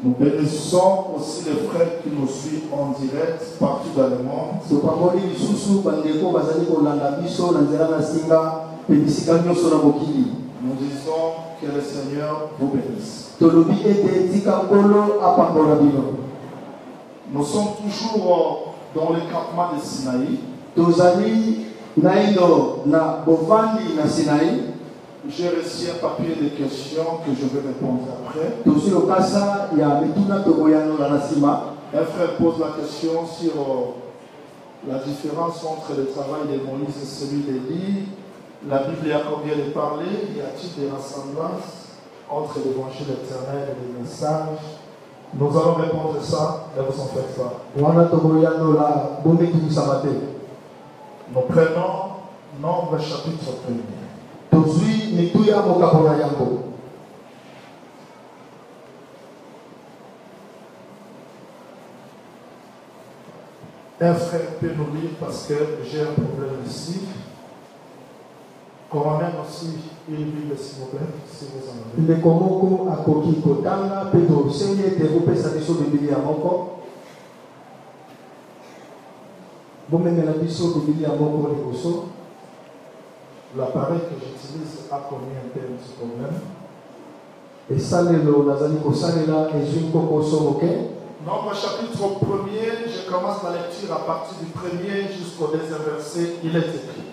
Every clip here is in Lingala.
Nous bénissons aussi les frères qui nous suivent en direct partout dans le monde. Nous disons que le Seigneur vous bénisse. Nous sommes toujours dans le campement de Sinaï. J'ai reçu un papier de questions que je vais répondre après. Un frère pose la question sur la différence entre le travail de Moïse et celui d'Élie. La Bible a combien de parler? Y a-t-il des ressemblances entre l'évangile éternel et les messages? Nous allons répondre à ça, ne vous en faites pas. Nous prenons Nombre chapitre 1er. Un frère peut nous lire parce que j'ai un problème ici. Qu'on ramène aussi une Bible s'il vous plaît, si vous en avez. L'appareil que j'utilise a commis un petit problème. Et ça, Nombre chapitre 1er, je commence la lecture à partir du 1er jusqu'au 2e verset. Il est écrit.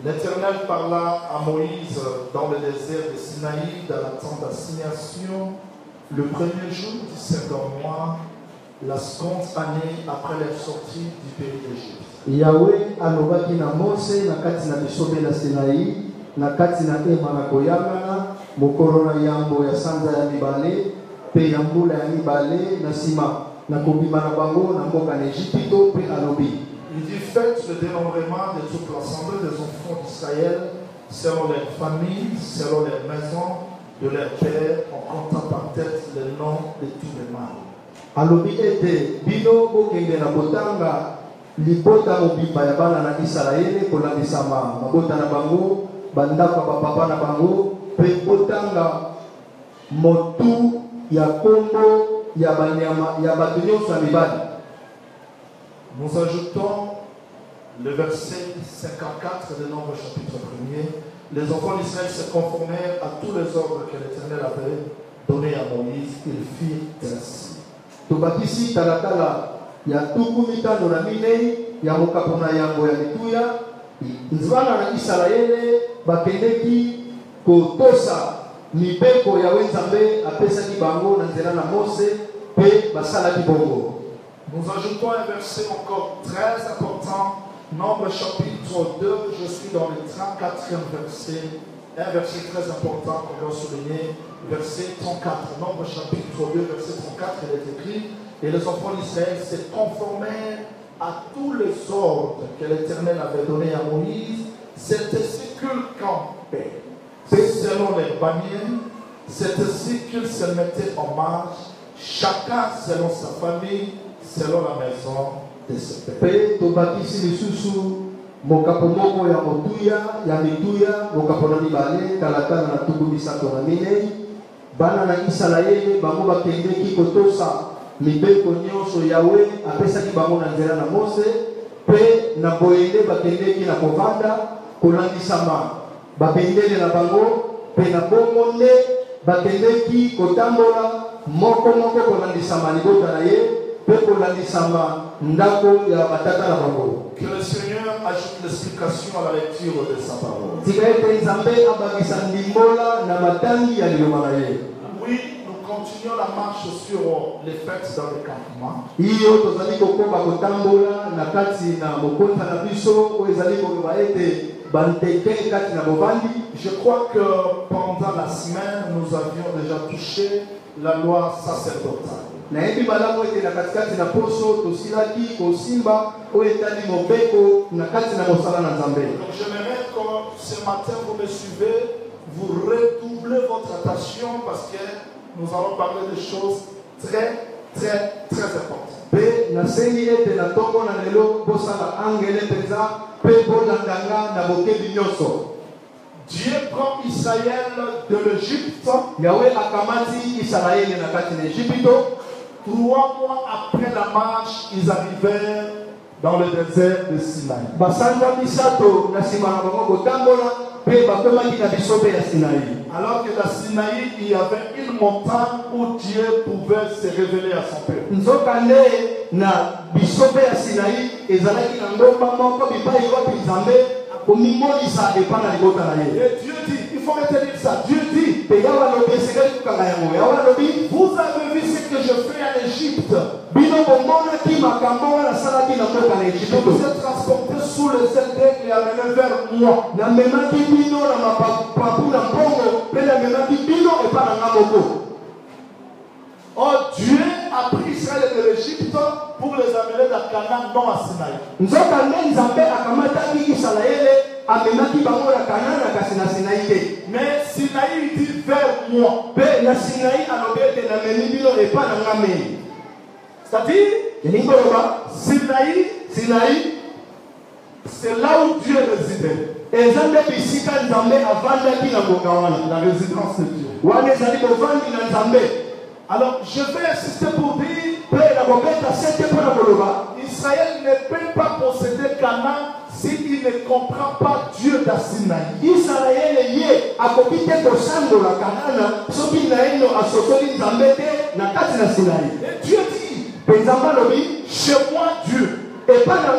L'Éternel parla à Moïse dans le désert de Sinaï, dans la tente d'assignation, le 1er jour du 2e mois, la seconde année après leur sortie du pays d'Égypte. Yahweh alobaki na Mose na kati na bisobe na Sinaï, na kati na ema na koyangana, mokolo na yambo ya sanza ya mibale, pe ya mbula ya mibale na sima, na kobima na bango na mboka na Ejipito pe alobi. Il dit faites le dénombrement de toute l'assemblée des enfants d'Israël selon leurs familles, selon leurs maisons, de leurs pères, en comptant par tête les noms de tous les mâles. Alobi ete bino bokende na botanga libota mobimba ya bana na Israele kolandisama mabota na bango bandako bapapa na bango pe botanga motu ya kombo ya banyama ya bato nyonso ya mibali. Nous ajoutons le verset 54 de Nombre chapitre 1er. Les enfants d'Israël se conformèrent à tous les ordres que l'Éternel avait donnés à Moïse. Ils firent ainsi. Tobakisi talatala ya tuku mitano na minei ya mokapona yango ya mituya nzwana na Israele bakendeki kotosa mibeko ya Nzambe apesaki bango na nzela na Mose pe basalaki bongo. Nous ajoutons un verset encore très important, Nombre chapitre 2, je suis dans le 34e verset, un verset très important qu'on doit souligner, verset 34, Nombre chapitre 2, verset 34, il est écrit, et les enfants d'Israël se conformèrent à tous les ordres que l'Éternel avait donnés à Moïse, c'est ainsi qu'ils campaient, selon les bannières, c'est ainsi qu'ils se mettaient en marche, chacun selon sa famille, selon la maison de ce père. Mokapomoko ya motuya ya mituya mokapona mibale talatana na tubu misato na minei bana na Israele bango bakendeki kotosa mibeko nyonso yawe apesaki bango na nzela na Mose pe na boyende bakendeki na kovanda kolandisama babendele na bango pe na bongo nde bakendeki kotambola moko kolandisama libota na ye. Que le Seigneur ajoute l'explication à la lecture de sa parole. Oui, nous continuons la marche sur les fêtes dans le campement. Je crois que pendant la semaine, nous avions déjà touché la loi sacerdotale. Donc j'aimerais que ce matin vous me suivez, vous redoublez votre attention parce que nous allons parler de choses très Très, très important. Dieu prend Israël de l'Égypte. 3 mois après la marche, ils arrivèrent dans le désert de Sinaï. Alors que dans Sinaï, il y avait une montagne où Dieu pouvait se révéler à son peuple. Et Dieu dit, il faut retenir ça, Dieu dit, vous avez vu ce que je fais en Égypte. Je vous ai transporté sous le ciel et amené vers moi. Oh, Dieu a pris Israël de l'Égypte pour les amener dans Canaan, non à Sinaï. Mais Sinaï dit vers moi. C'est-à-dire, Sinaï, c'est là où Dieu résidait. La résidence de Dieu. Alors, je vais insister pour dire, Israël ne peut pas posséder Canaan s'il ne comprend pas Dieu d'Asinaï. Et Dieu dit, chez moi Dieu. Maintenant,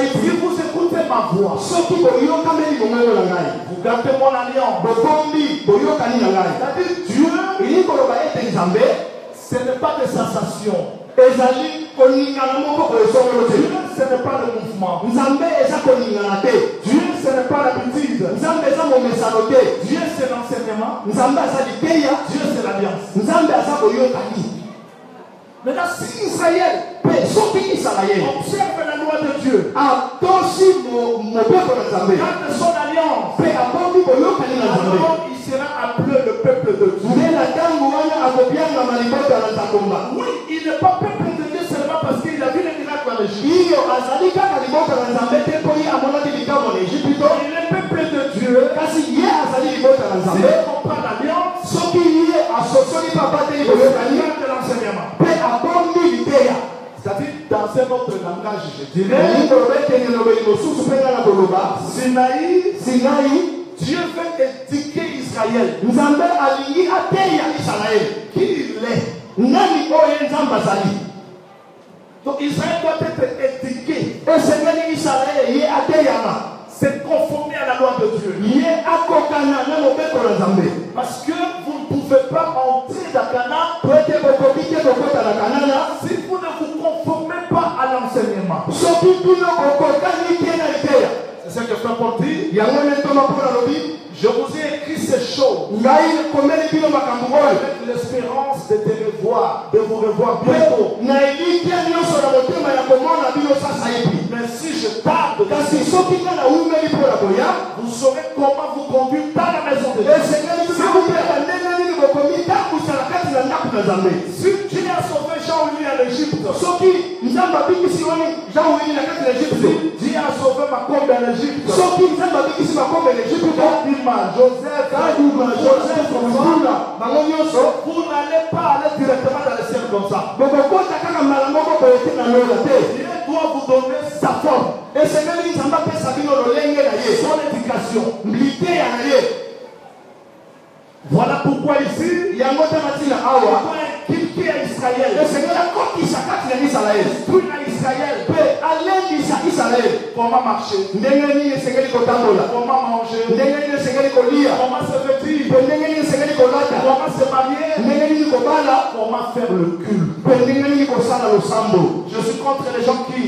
si vous écoutez ma voix, vous gardez mon alliance. C'est-à-dire Dieu, ce n'est pas des sensations. Dieu, ce n'est pas le mouvement. Dieu, ce n'est pas l'habitude. Dieu, c'est l'enseignement. Dieu, c'est l'alliance. Maintenant, si Israël observe la loi de Dieu, garde son alliance, alors il sera appelé le peuple de Dieu. Oui, il n'est pas peuple de Dieu seulement parce qu'il a vu les miracles en Égypte. Il est peuple de Dieu. S'il comprend l'alliance, il garde l'enseignement. C'est-à-dire, dans un autre langage, je dirais, Sinaï, Dieu veut éduquer Israël. Qui il est. Donc Israël doit être éduqué. C'est conformé à la loi de Dieu. Parce que vous ne pouvez pas entrer dans Canaan si vous ne vous conformez pas à l'enseignement. C'est ce que Frère Paul dit. Je vous ai écrit ces choses avec l'espérance de te revoir, de vous revoir bientôt. Mais si je tarde, vous saurez comment vous conduire dans la maison de Dieu. Si Dieu a sauvé Jean-Louis en Égypte, Dieu a sauvé Macombe en Égypte, Joseph, vous n'allez pas aller directement dans le ciel comme ça. Dieu doit vous donner sa forme, son éducation. Voilà pourquoi ici, il y a un qui est Israël. Comment marcher? Comment manger? Comment se vêtir? Comment se marier? Comment faire le culte? Je suis contre les gens qui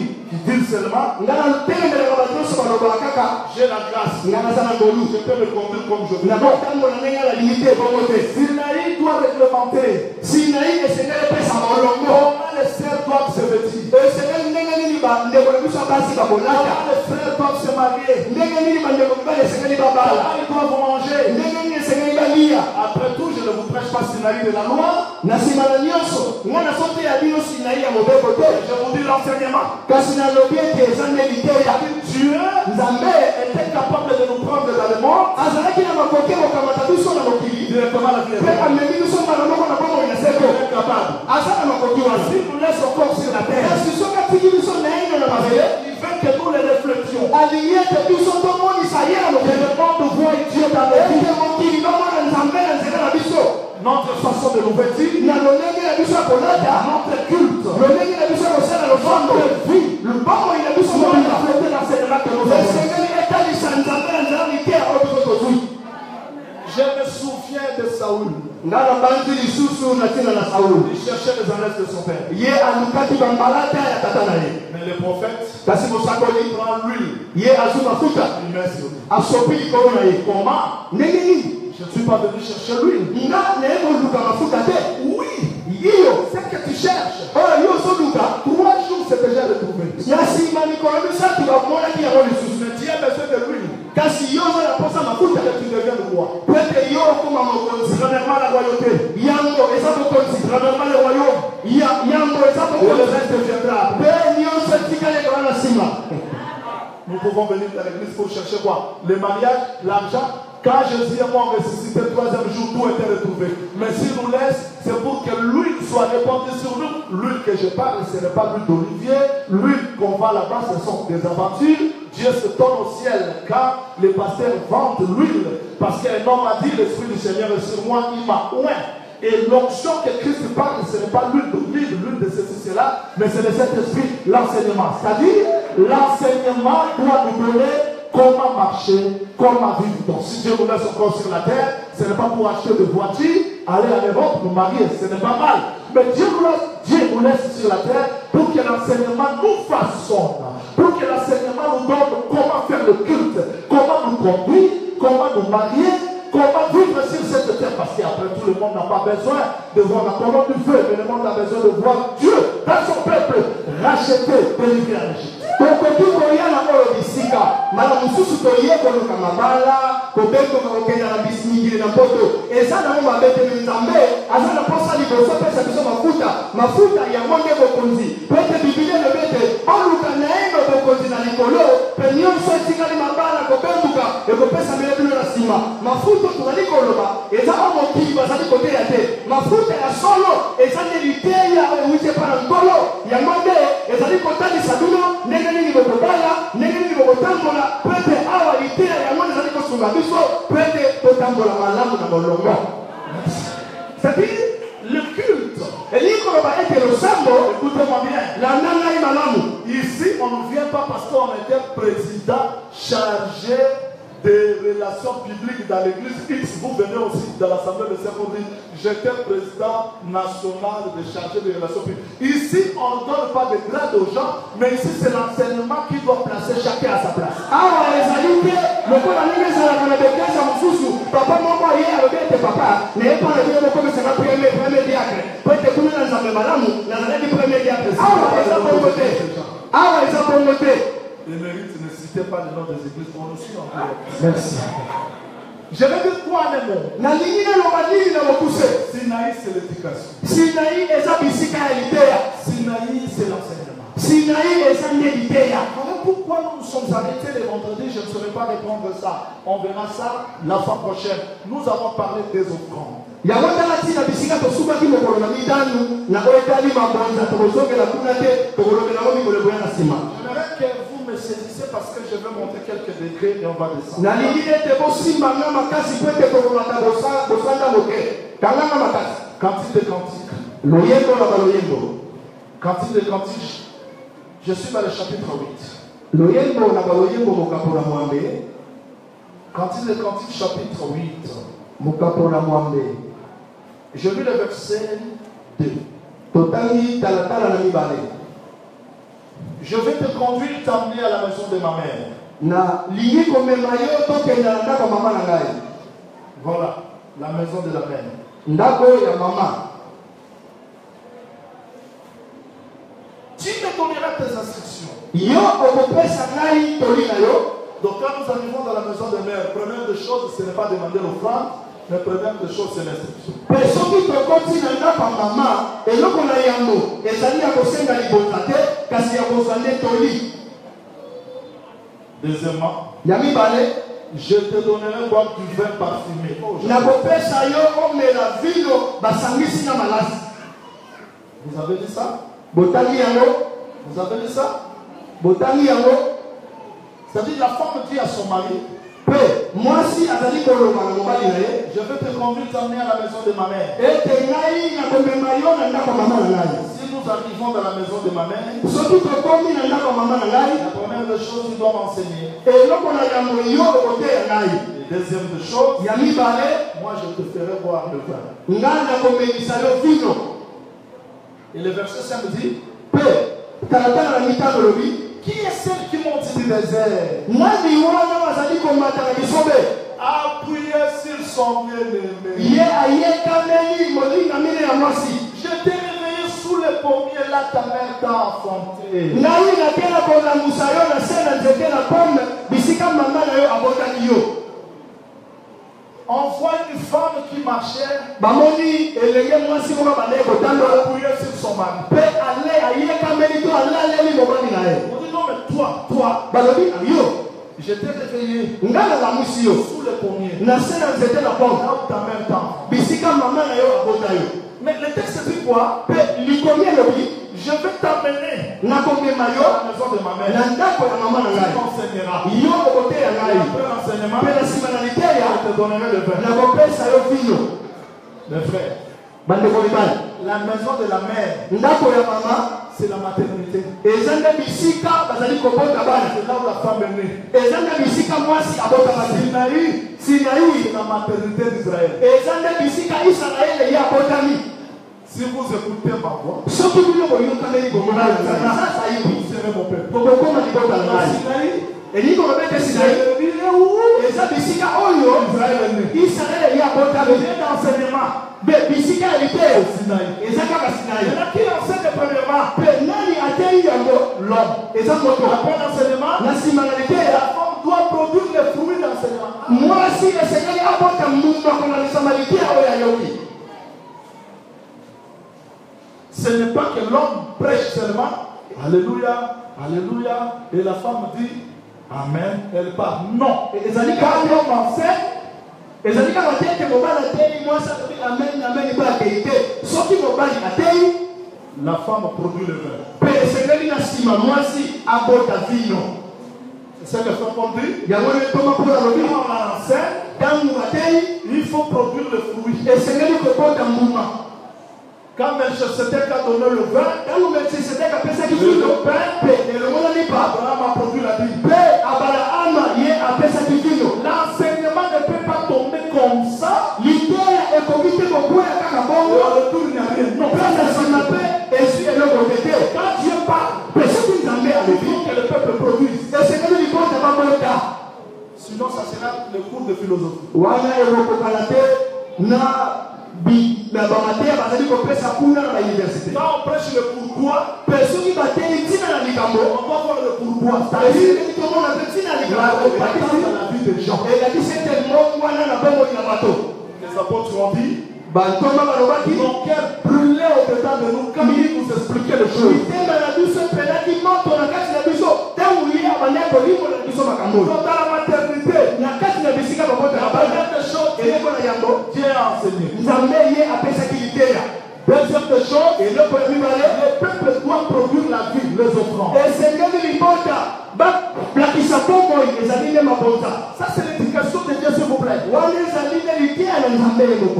disent seulement j'ai la grâce, je peux me conduire comme je veux. Sinaï doit réglementer comment les sœurs doivent se vêtir, comment les frères doivent se marier, comment ils doivent manger, Après tout, je ne vous prêche pas Sinaï de la loi. Je vous dis l'enseignement. Dieu était capable de nous prendre dans le monde. Directement la vie. Si nous laissons encore sur la terre, il veut que nous les reflétions. Que le monde voit Dieu dans nos vies. Notre façon de nous vêtir, notre culte, notre vie, je me souviens de Saoul. Il cherchait les annonces de son père. Mais le prophète prend l'huile. Il met sur lui. Comment? Je ne suis pas venu chercher l'huile. Oui. C'est que tu cherches. 3 jours, c'est déjà retrouvé. Mais Dieu a besoin de l'huile. Que tu deviennes le roi. Premièrement, la royauté. Premièrement, le royaume. Et le reste viendra. Nous pouvons venir à l'église pour chercher quoi? Le mariage, l'argent. Quand Jésus est mort ressuscité le 3e jour, tout était retrouvé. Mais s'il nous laisse, c'est pour que l'huile soit répandue sur nous. L'huile que je parle, ce n'est pas l'huile d'olivier. L'huile qu'on vend là-bas, ce sont des aventures. Dieu se tourne au ciel quand les pasteurs vendent l'huile. Parce qu'un homme a dit, l'Esprit du Seigneur est sur moi, il m'a oint. Et l'onction que Christ parle, ce n'est pas l'huile d'olive, l'huile de ceci, cela, mais c'est le Saint-Esprit, l'enseignement. C'est-à-dire, l'enseignement doit nous donner comment marcher, comment vivre. Donc si Dieu nous laisse encore sur la terre, ce n'est pas pour acheter de voitures, aller à l'Europe, nous marier, ce n'est pas mal. Mais Dieu nous laisse sur la terre pour que l'enseignement nous façonne, pour que l'enseignement nous donne comment faire le culte, comment nous conduire, comment nous marier, comment vivre sur cette terre. Parce qu'après tout, le monde n'a pas besoin de voir la colonne du feu, mais le monde a besoin de voir Dieu dans son peuple racheté, délivré en Égypte. C'est-à-dire le culte. Écoutez-moi bien. Ici, on ne vient pas parce qu'on était président chargé des relations publiques dans l'église X. Vous venez aussi de l'Assemblée de Saint-Maurice. J'étais président national de chargé des relations publiques. Ici, on ne donne pas de grade aux gens, mais ici, c'est l'enseignement qui doit placer chacun à sa place. Les mérites, ne citez pas le nom des églises pour nous suivre. Merci. Je vais dire quoi en un mot? Sinaï, c'est l'éducation. Sinaï, c'est l'enseignement. Voilà pourquoi nous nous sommes arrêtés les vendredis. Je ne saurais pas répondre ça. On verra ça la fois prochaine. Nous avons parlé des offrandes. J'aimerais que vous me saisissez parce que je vais monter quelques degrés et on va descendre. Cantique de cantique. Cantique de cantique. Je suis dans le chapitre 8. Cantique de cantique, chapitre 8. Je lis le verset 2. Je vais te conduire, t'amener à la maison de ma mère. Voilà, la maison de la mère. Tu me donneras tes instructions. Donc quand nous arrivons dans la maison de mère, première des choses, ce n'est pas demander l'offrande. La première des choses, c'est l'instruction. Deuxièmement, je te donnerai boire du vin parfumé. Vous avez dit ça? Vous avez dit ça? C'est-à-dire la femme dit à son mari, je vais te conduire t'emmener à la maison de ma mère. Si nous arrivons dans la maison de ma mère, la première des choses, il doit m'enseigner. Et deuxième des choses, moi je te ferai boire le vin. Et le verset 5 dit, qui est celle qui monte du désert? Appuyez sur son bien-aimé. Je t'ai réveillé sous les pommiers, là ta mère t'a enfanté. On voit une femme qui marchait, appuyée sur son mari. On dit non mais toi, je t'ai réveillé sous les pommiers, là où ta mère t'a enfanté. Mais le texte dit quoi? Je vais t'amener à la maison de ma mère. Tu m'enseigneras. Et après l'enseignement, je te donnerai le vin. Mes frères, la maison de la mère, c'est la maternité. C'est là où la femme est née. Sinaï, c'est la maternité d'Israël. Si vous écoutez ma voix, vous serez mon peuple. Doit produire les fruits d'enseignement. Ce n'est pas que l'homme prêche seulement, alléluia, alléluia, et la femme dit amen, elle part. Non, quand l'homme enseigne, la femme produit le vin. C'est ce que l'homme dit. Quand on enseigne, il faut produire le fruit. Quand Melchisedec a donné le vin, Abraham a produit la Bible. L'enseignement ne peut pas tomber comme ça. Et au retour, il n'y a rien. Non, quand Dieu parle, il faut que le peuple produise. Sinon, ça sera le cours de philosophie. Quand on prêche le pourquoi, on doit voir le pourquoi. C'est-à-dire la compétence dans la vie des gens. Les apôtres ont dit, mon cœur brûlait au-dedans de nous quand il nous expliquait les choses. Dans la maternité, la première des choses, Dieu a enseigné. Deuxième des choses, le peuple doit produire la vie, les offrandes. Ça c'est l'éducation de Dieu, s'il vous plaît.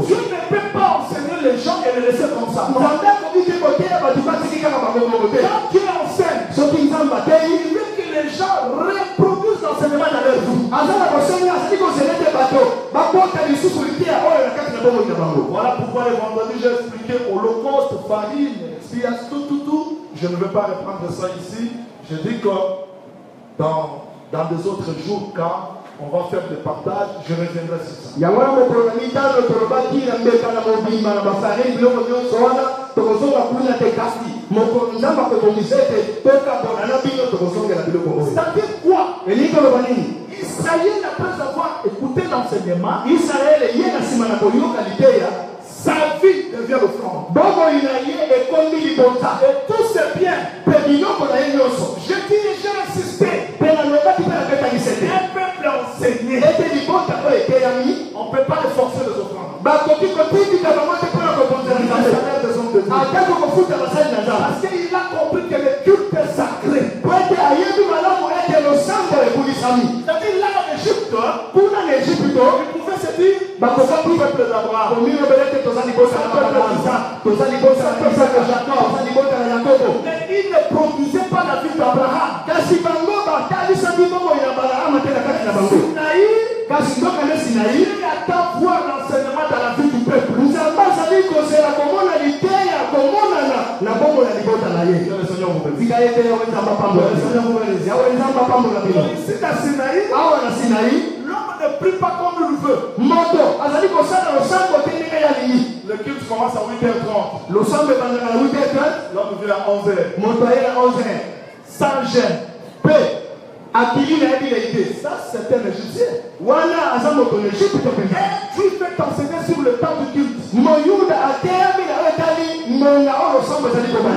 Dieu ne peut pas enseigner les gens et les laisser comme ça. Quand Dieu enseigne, il veut que les gens reproduisent l'enseignement dans leur vie. Voilà pourquoi le vendredi j'ai expliqué holocauste, farine, tout. Je ne vais pas reprendre ça ici. Je dis que dans des autres jours, quand on va faire des partages, je reviendrai sur ça. C'est-à-dire quoi? Israël, après avoir écouté l'enseignement, sa vie devient l'offrande. Et tous ces biens, je dis, j'ai insisté, un peuple enseigné, on ne peut pas les forcer les offrandes. Parce qu'il a compris que le culte est sacré. C'est-à-dire là en Égypte, il pouvait se dire, ça peuple d'Abraham, mais il ne produisait pas la vie d'Abraham. Sinaï, il attend voir l'enseignement dans la vie du peuple. Le Seigneur vous bénisse. Ici dans Sinaï, l'homme ne prie pas comme il veut. Le culte commence à 8h30. L'homme vient à 11h. Sans gêne. Ça, c'est un Égyptien. Et Dieu fait t'enseigner sur le temps du culte.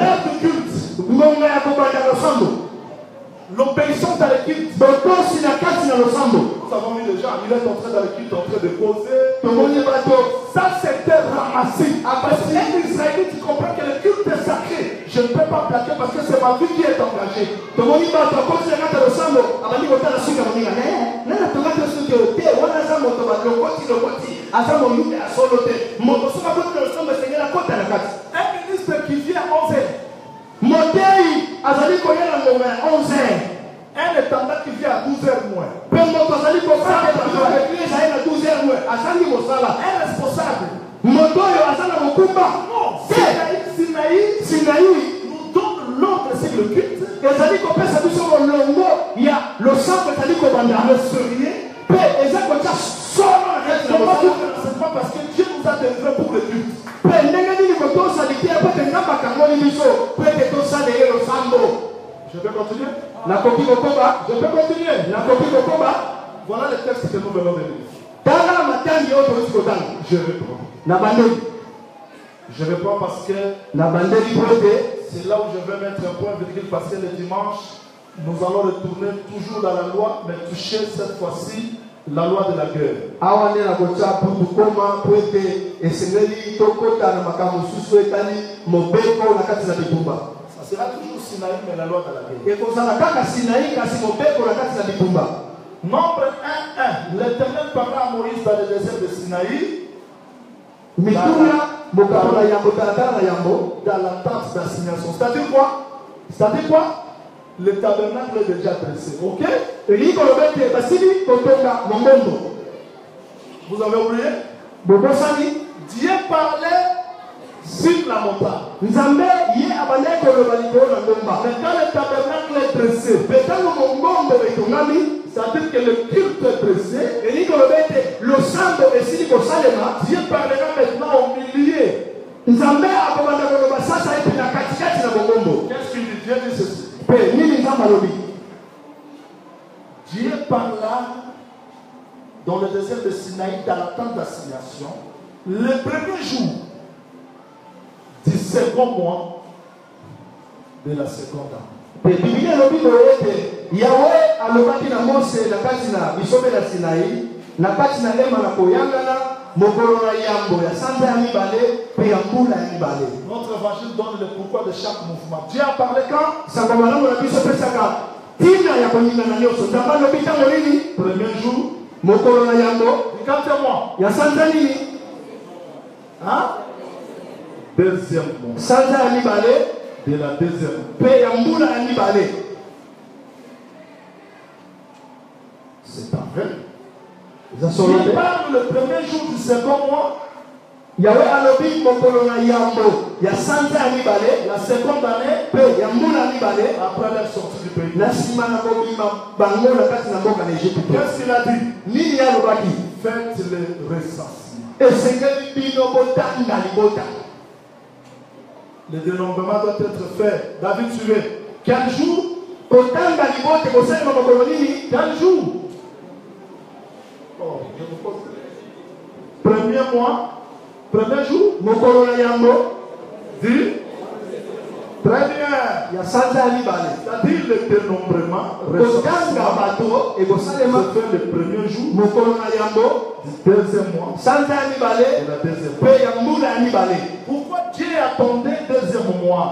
L'heure du culte. L'obéissance à l'équipe. Nous avons vu déjà, il est entré dans l'équipe, en train de causer. Ça c'était ramassé. Parce que les Israélites, tu comprends que le culte est sacré. Je ne peux pas plaquer parce que c'est ma vie qui est engagée. Un ministre qui vient à 11h. Un étendard qui vient à 12h moins. Un responsable. Non, Sinaï nous donne l'ordre sur le culte. Le parce que Dieu nous a délivrés pour le culte. Je peux continuer? Je peux continuer? Voilà le texte que nous venons de lire. Je reprends parce que c'est là où je vais mettre un point virgule parce que le dimanche, nous allons retourner toujours dans la loi, mais toucher cette fois-ci la loi de la guerre. Ça sera toujours Sinaï, mais la loi de la guerre. Nombre 1:1. L'Éternel parla à Moïse dans le désert de Sinaï. Dans la tente d'assignation. C'est-à-dire quoi? Le tabernacle est déjà dressé. Ok? Vous avez oublié? Dieu parlait sur la montagne. Mais quand le tabernacle est dressé, c'est-à-dire que le culte est dressé, Dieu parlera maintenant au milieu. Qu'est-ce qu'il dit? Dieu dit ceci. Dieu parla dans le désert de Sinaï, dans la tente d'assignation, le premier jour du second mois de la seconde année. Notre évangile donne le pourquoi de chaque mouvement. Dieu a parlé quand? Premier jour. Quand c'est moi? Hein? Deuxième mois. De la deuxième. C'est pas vrai. Dieu parle le premier jour du second mois. Yahweh alobi mokolo na yambo ya sanza mibale la seconde année pe ya mbula mibale après la sortie du pays. La simana kobima bango na kati na mboka na Égypte. Qu'est-ce qu'il a dit? Nini ya lobaki? Faites le recensement. Et c'est que bino botanda libota. Le dénombrement doit être fait. David suivait. Quel jour? Botanda libote kosema mokolo nini? Quel jour? Oh. mois, premier jour, dit. Très bien. C'est-à-dire le dénombrement se fait le premier jour du deuxième mois et la deuxième mois. Pourquoi Dieu attendait deuxième mois?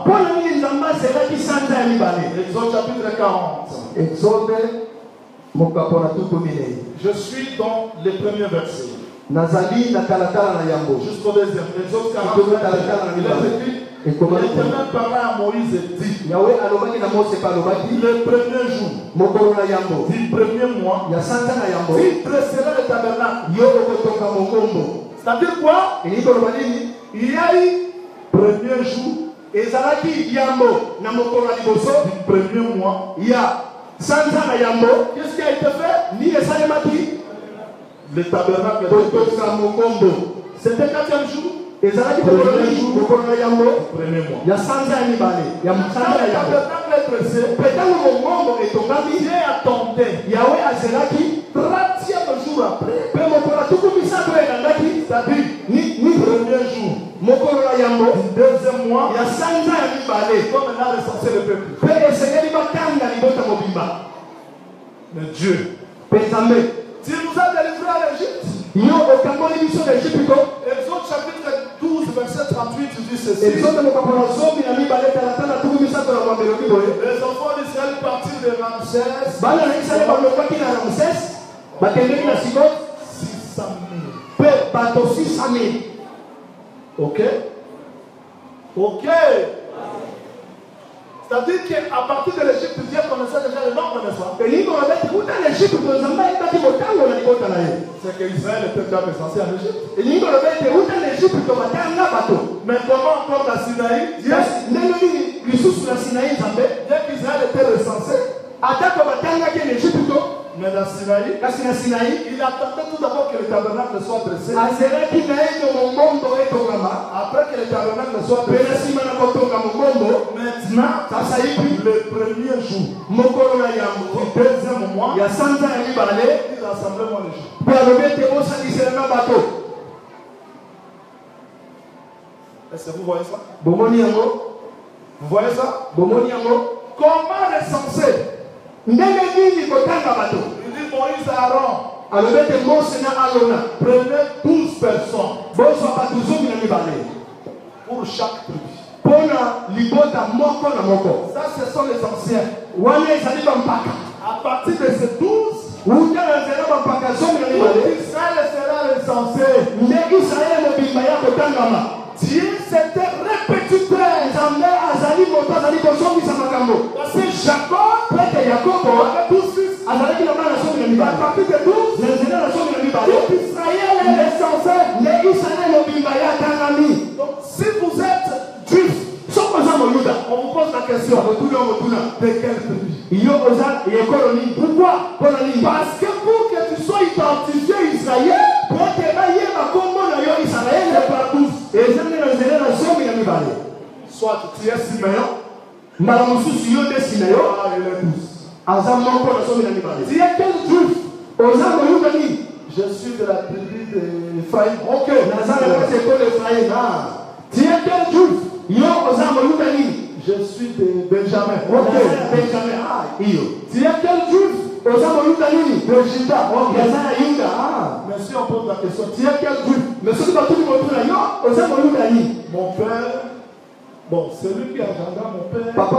Exode chapitre 40. Je suis dans les premiers versets. Jusqu'au deuxième. Exode 40. Il est écrit. L'Éternel parla à Moïse et dit, le premier jour du premier mois, tu dresseras le tabernacle. C'est-à-dire quoi? Il y a eu premier jour du premier mois. Qu'est-ce qui a été fait? Le tabernacle. C'était 4e jour. Le premier mois. Dieu attendait 30e jour après. C'est-à-dire, premier jour du deuxième mois, comme on a recensé le peuple. Mais Dieu, tu nous as délivrés à l'Égypte. Exode chapitre 12, verset 38, tu dis ceci. Les enfants d'Israël partirent de Ramsès. 600 000. Ok? Ok. C'est-à-dire qu'à partir de l'Égypte, Dieu connaissait déjà le nombre, n'est-ce pas? C'est qu'Israël était déjà recensé en Égypte. Mais comment encore la Sinaï? Bien qu'Israël était recensé. Mais la Sinaï, il attendait tout d'abord que le tabernacle soit dressé. Après que le tabernacle soit dressé, maintenant, le premier jour du deuxième mois, il rassemblait moi l'Égypte. Est-ce que vous voyez ça? Vous voyez ça? Comment recenser? Il dit Moïse à Aaron, prenez 12 personnes pour chaque tribu. Ça, ce sont les anciens. À partir de ces 12, Israël sera recensé. Dieu s'était répétiteur. Parce que Jacob avait 12 fils. À partir de 12, tout Israël est recensé. Donc si vous êtes juif, on vous pose la question, de quel tribu? Pourquoi? Parce que pour que tu sois identifié Israël, c'est par 12. Soit tu es Simeon, il est 12. Tu es quel juif? Je suis de la tribu d'Ephraïm. Ok. Tu es quel juif? Je suis de Benjamin. Ok. Tu es quel juif? De Juda. Ok. Mais si on pose la question, tu es quel juif? Mon père. Bon, celui qui a gardé mon père. Papa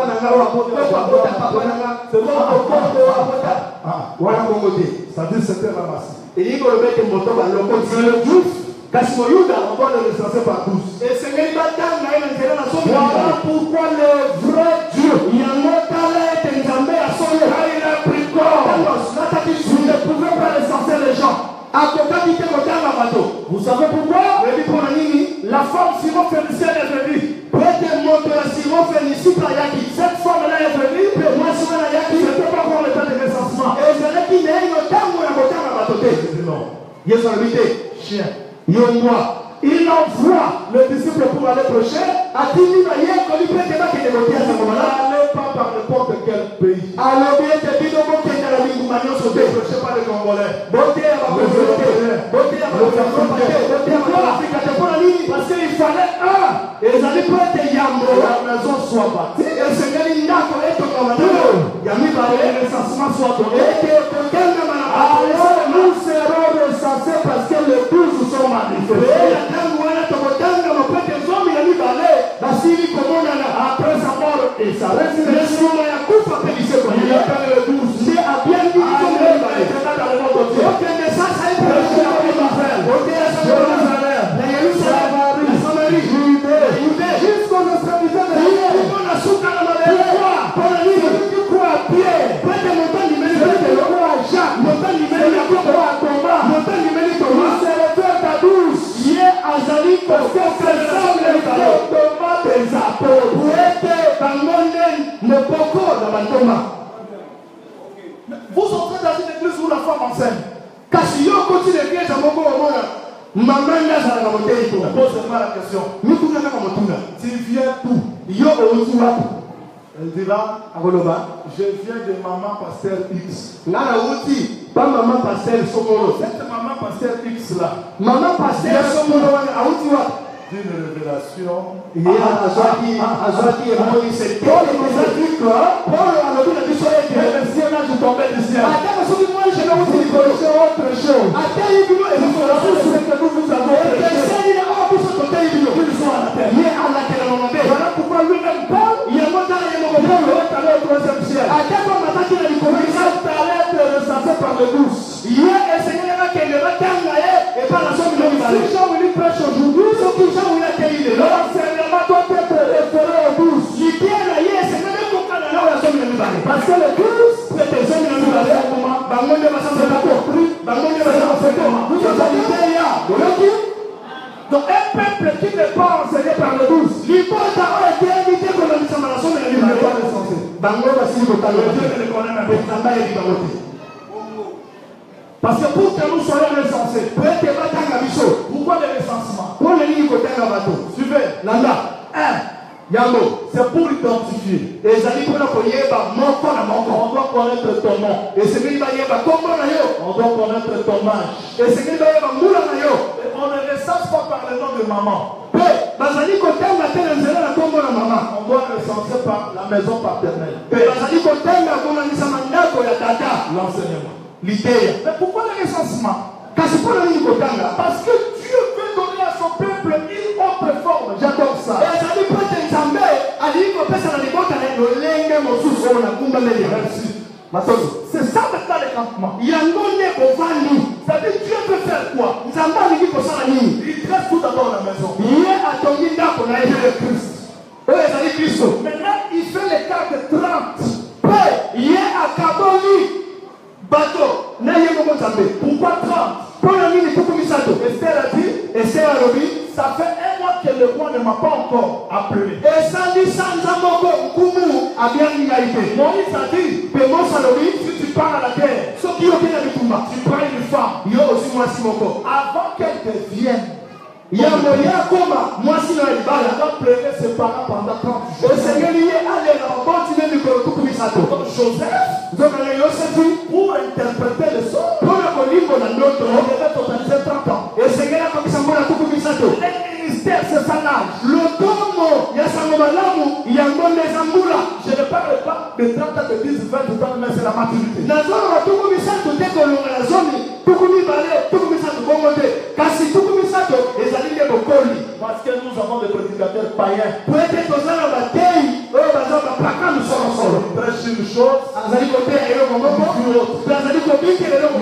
c'est-à-dire c'était ramassé. Le juif, on va le recenser par 12. Voilà pourquoi le vrai Dieu, il a pris corps. Vous ne pouvez pas recenser les gens. Vous savez pourquoi? La femme syrophénicienne est venue. Cette femme-là est venue. C'était pas pour le temps de recensement. Chien. Il envoie le disciple pour aller prêcher. N'allez pas par n'importe quel pays. Ne prêchez pas les Congolais. la maison soit bâtie. Et le recensement soit donné. Alors nous serons recensés parce que les 12 sont manifestés. Après sa mort et sa résurrection, il appelle les 12. Il a bien dit jusqu'aux extrémités de la vous entrez dans une église où la femme enseigne. Pose-moi la question. Tu viens d'où? Elle dira, je viens de maman pasteur X. Cette maman pasteur X là, d'une révélation. Le ciel tombait du ciel. Voilà pourquoi lui-même Paul, il est monté au troisième ciel. Par le douce. Si Jean-Willy prêche aujourd'hui, l'enseignement doit être référé au douce. Parce que le douce, c'est des hommes donc un peuple qui n'est pas enseigné par le douce, il n'est pas parce que pour que nous soyons recensés, pourquoi le recensement? Suivez. C'est pour identifier. On doit connaître ton nom. On doit connaître ton âge. Et on ne recense pas par le nom de maman. On doit recenser par la maison paternelle. L'enseignement. Mais pourquoi le recensement? Parce que Dieu veut donner à son peuple une autre forme. J'adore ça. Merci. C'est ça maintenant le campement. C'est-à-dire Dieu veut faire quoi? Il dresse tout d'abord la maison. Maintenant il fait les cas de 30. Bateau. Pourquoi 30? Esther a dit, ça fait un mois que le roi ne m'a pas encore appelé. Moïse a dit, si tu pars à la guerre, tu prends une femme avant qu'elle devienne. Il y a moyen comme moi si elle va pleurer ses parents pendant 30 jours. Joseph, pour interpréter le son, on devait totaliser 30 ans. Le ministère, c'est ça l'âge. Je ne parle pas de 30 ans, de 10, 20 ans, mais c'est la maturité. Parce que nous avons des prédicateurs païens. Ils prêchent une chose, ils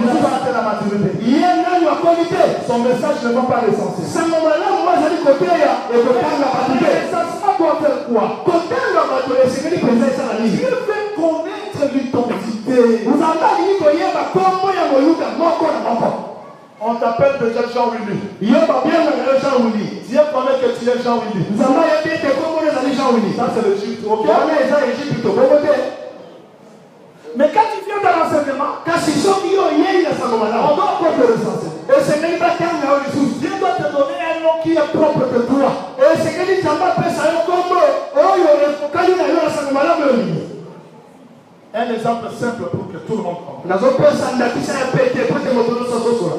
n'ont pas atteint la maturité. Son message ne va pas recenser. Le recensement doit faire quoi? Dieu veut connaître l'identité. On t'appelle déjà Jean-Willy. Dieu connaît que tu es Jean-Willy. Ça c'est l'Égypte, ok? Mais quand tu viens dans l'enseignement, on doit encore te recenser. Dieu doit te donner un nom qui est propre de toi. Un exemple simple pour que tout le monde comprenne.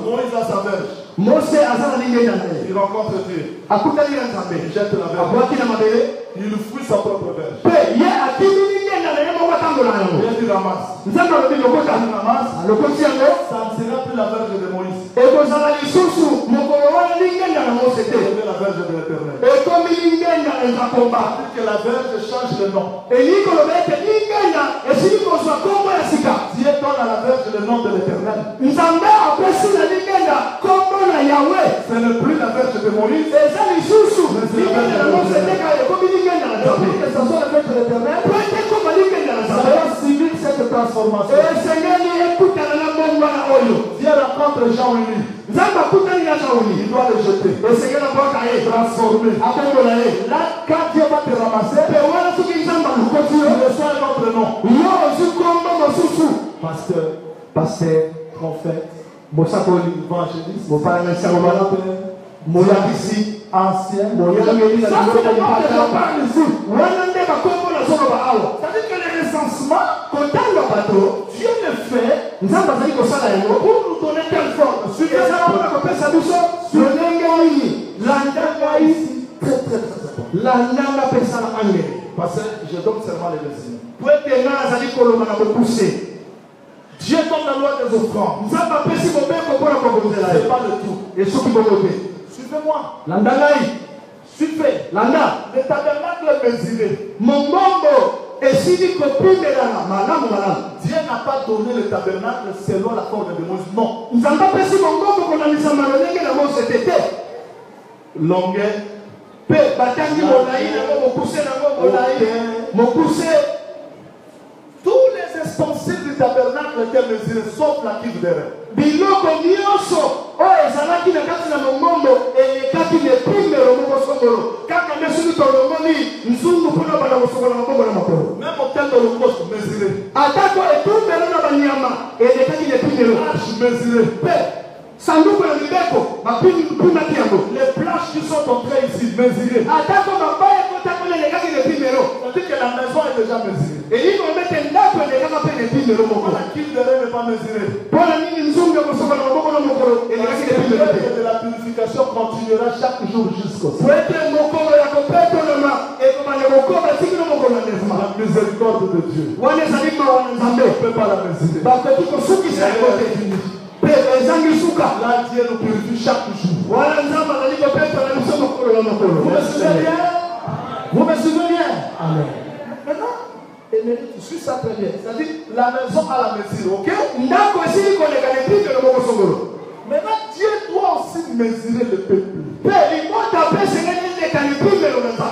Moïse a sa verge. Il rencontre Dieu. Il jette la verge. Il fouille sa propre verge. Il ramasse. Il ramasse. Ça ne sera plus la verge de Moïse. C'est la verge de l'Éternel. Que la verge change de nom. Dieu donne à la verge le nom de l'Éternel. Ce n'est plus la verge de Moïse. Mais c'est la verge de l'Éternel. Ça va suivre cette transformation. Dieu rencontre Jean Willy. Il doit le jeter. Transformer. Là, quand Dieu va te ramasser, tu reçois un autre nom. Pasteur, prophète, évangéliste, ici, ancien, c'est-à-dire que le recensement, Dieu le fait pour nous donner quelle forme. Suivez ça, très très important. Parce que je donne seulement les décisions. Dieu donne la loi des offrandes. C'est pas le tout. Suivez-moi. Suivez. Le tabernacle est mesuré. Dieu n'a pas donné le tabernacle selon la forme de Moïse. Non. Longueur. Tous les ustensiles du tabernacle étaient mesurés, sauf la cuve d'airain. Même au tel de l'Holocauste, mesuré. Arche mesurée. Les planches qui sont entrées ici, mesurées. C'est-à-dire que la maison est déjà mesurée. La cuve d'airain n'est pas mesurée. De la purification continuera chaque jour jusqu'au soir. La miséricorde de Dieu. On ne peut pas la mesurer. Là, Dieu nous purifie chaque jour. Vous me suivez bien? Amen. Maintenant, tu suis ça très bien. C'est-à-dire, la maison a la mesure, ok? Maintenant, Dieu doit aussi mesurer le peuple.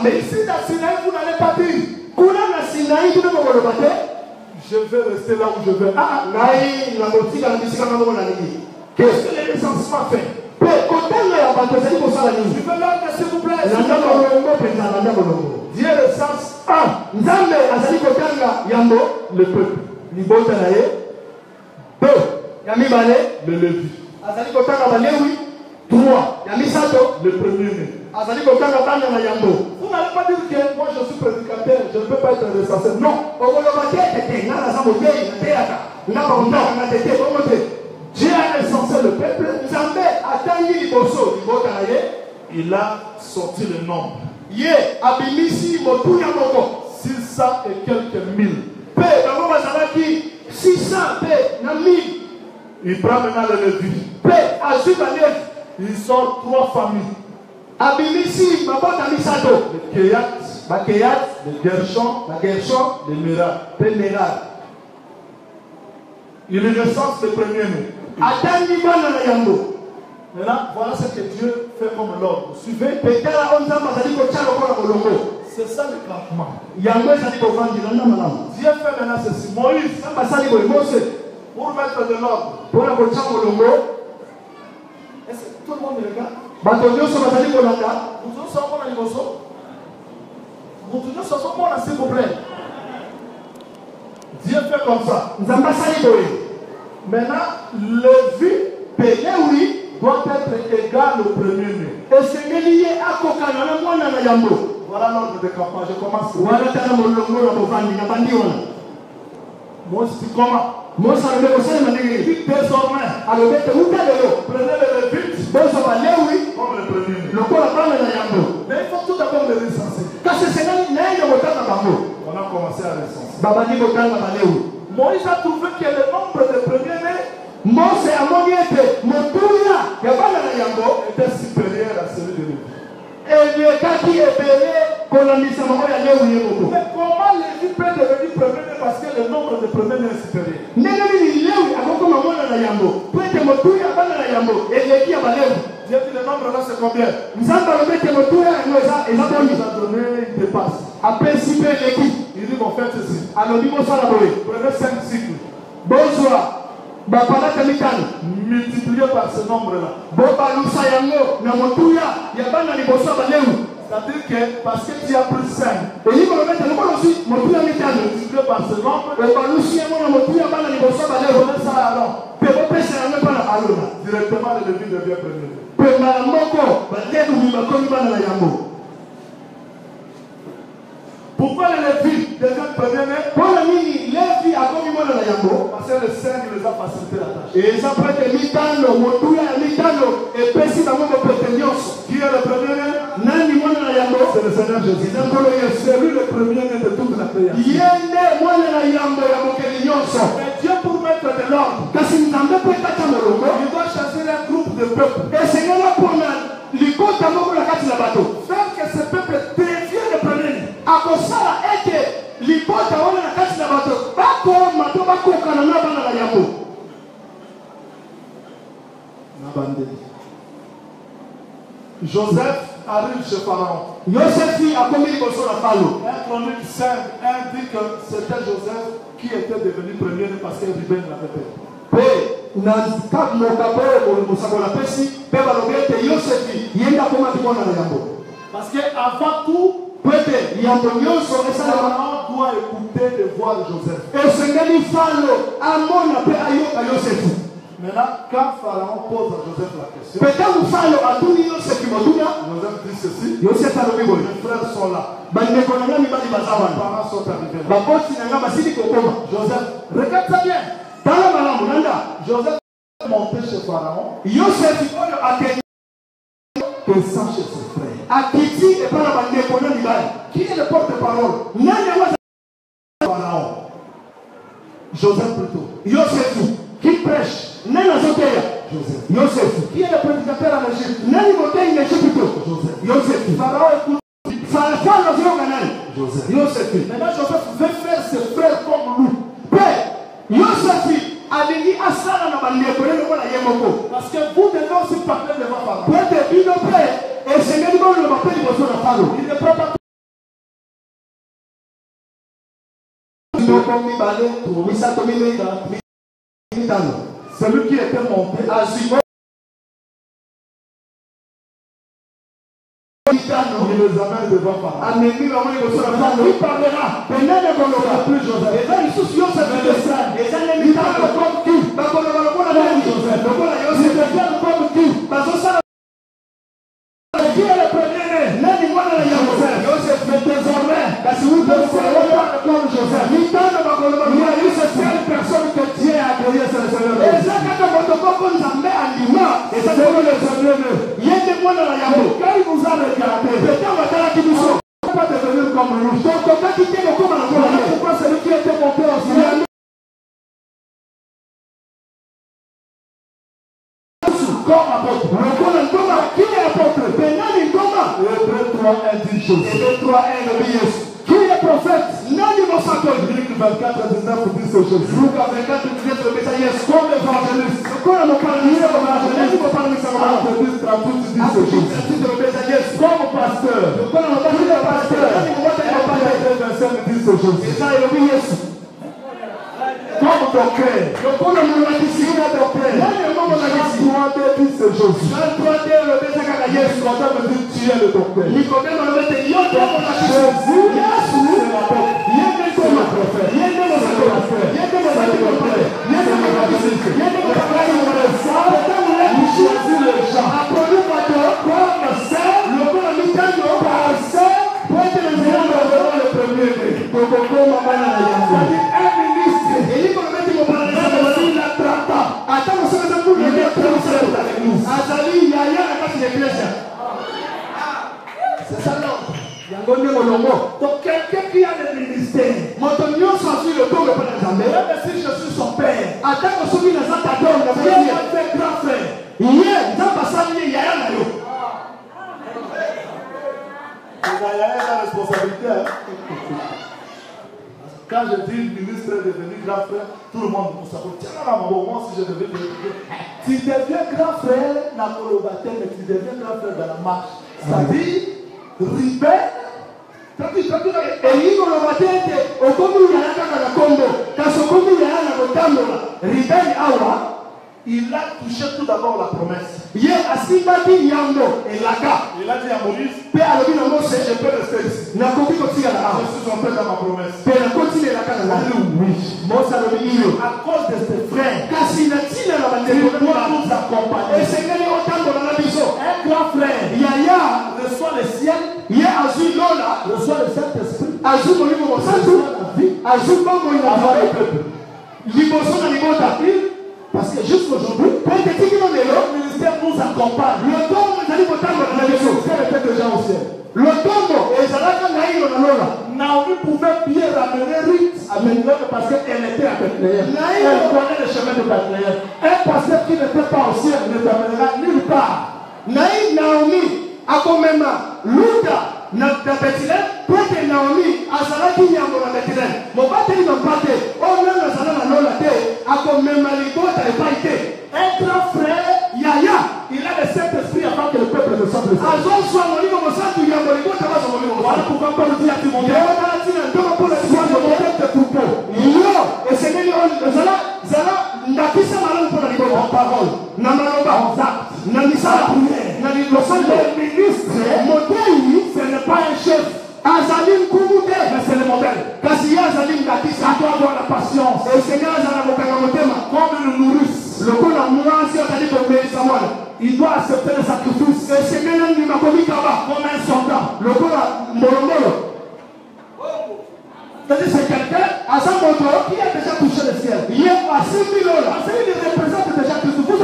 Mais ici, dans Sinaï, vous n'allez pas dire. Je vais rester là où je vais. Qu'est-ce que le recensement fait? Je vais l'ordre, s'il vous plaît. Dieu recense le peuple. Le Lévi. 3. Le premier-né. Vous n'allez pas dire que moi je suis prédicateur, je ne peux pas être recensé. Non. Dieu a recensé le peuple. Il a sorti le nombre. 600 et quelques mille. 600 il prend maintenant le Lévi. Il sort 3 familles. Le Kéhat, le Gershon, le Merari. Il recense le premier-né. Maintenant, voilà ce que Dieu fait comme l'ordre. Suivez. C'est ça le campement. Dieu fait maintenant ceci. Moïse, pour mettre de l'ordre. Est-ce que tout le monde me regarde? S'il vous plaît. Dieu fait comme ça. Maintenant, Lévi doit être égal au premier-né. Voilà l'ordre de campagne. Je commence. Moi, c'est comment? Dites désormais, prenez le Lévite comme le premier-né. Mais il faut tout d'abord le recenser. On a commencé à recenser. Moïse a trouvé que le nombre de premiers-nés était supérieur à celui de Lévi. Mais comment Lévi peut devenir premier-né parce que le nombre de premiers-nés est supérieur? Dieu dit le nombre là c'est combien? Il nous a donné une dépasse. Il dit bon faites ceci. Prenez 5 cycles. Multiplié par ce nombre-là. C'est-à-dire que parce que tu as pris 5, multiplié par ce nombre, ça alors, directement le Lévi devient premier. Pourquoi le Lévi devient premier-né? Parce que le 5 les a facilité la tâche. Qui est le premier-né? C'est le Seigneur Jésus. C'est lui le premier-né de toute la création. Mais Dieu pour mettre de l'ordre, il doit choisir un groupe de peuples. Faire que ce peuple devienne le premier-né. Joseph arrive chez Pharaon. 1 Chronique 5, 1 dit que c'était Joseph qui était devenu premier parce que Ruben l'avait fait. Parce qu'avant tout, Pharaon doit écouter les voix de Joseph. Maintenant, quand Pharaon pose à Joseph la question, Joseph dit ceci: mes frères sont là, mes parents sont arrivés là. Joseph, regarde ça bien. Joseph est monté chez Pharaon que sans chez ses frères. Qui est le porte-parole? Pharaon. Joseph plutôt. Qui prêche? Joseph. Qui est le prédicateur en Égypte? Joseph. Pharaon écoute. Joseph. Maintenant Joseph veut faire ses frères comme nous. Parce que vous devez aussi parler devant Pharaon. Il ne prend pas. Celui qui était monté à Zimon, il les amène devant Pharaon. Il parlera. Plus Joseph. Il parle comme qui? Qui est le premier-né? Joseph. Mais désormais, comme Joseph, il y a eu cette seule personne que Dieu a créée, c'est le Seigneur. Et ça, quand on quand il nous a regardé, pas devenir comme nous. Pourquoi celui qui était monté au ciel? Comme apôtre. Qui est apôtre? Hébreux 3, 1 dit Jésus. Qui est prophète? Luc 24, 19 dit c'est Jésus. Luc 24, 19 comme évangéliste. Comme pasteur. Comme docteur. Donc quelqu'un qui a le ministère, même si je suis son père, Dieu m'a fait grand frère. Il y a la responsabilité. Quand je dis ministre est devenu grand frère, tout le monde me s'appelle. Tiens, moi si je devais tu deviens grand frère dans le baptême, mais tu deviens grand frère dans la marche. C'est-à-dire, Ribet, il a touché tout d'abord la promesse. Il a dit à Moïse, je peux rester ici. Je suis entré dans ma promesse. Oui. À cause de ses frères, il doit nous accompagner. Un grand frère, reçoit le ciel, reçoit le Saint-Esprit, reçoit le peuple. Parce que jusqu'aujourd'hui, le ministère nous accompagne. Le ministère était déjà au ciel. Naomi pouvait bien ramener Ruth à Bethléem parce qu'elle était à Bethléem. Elle connaît le chemin de Bethléem. Un pasteur qui n'était pas au ciel ne t'amènera nulle part. Naomi a quand même Luda na Bethléem. Peut-être Naomi a salaki nyambo na Bethléem. Mon bateli n'a pas été. Oh non, na salana lola te. A quand même l'ibota n'est pas été. Un grand frère, Yaya, il a le Saint-Esprit avant que le peuple ne soit blessé. Voilà pourquoi Paul dit à Timothée, en parole, en acte, le ministre, ce n'est pas un chef. Mais c'est le modèle. Il doit avoir la patience. Comme une nourrice. Il doit accepter le sacrifice. Comme un soldat. C'est-à-dire c'est quelqu'un à sa moto qui a déjà touché le ciel. Il est à 6 000 $. Parce qu'il représente déjà Christ. Vous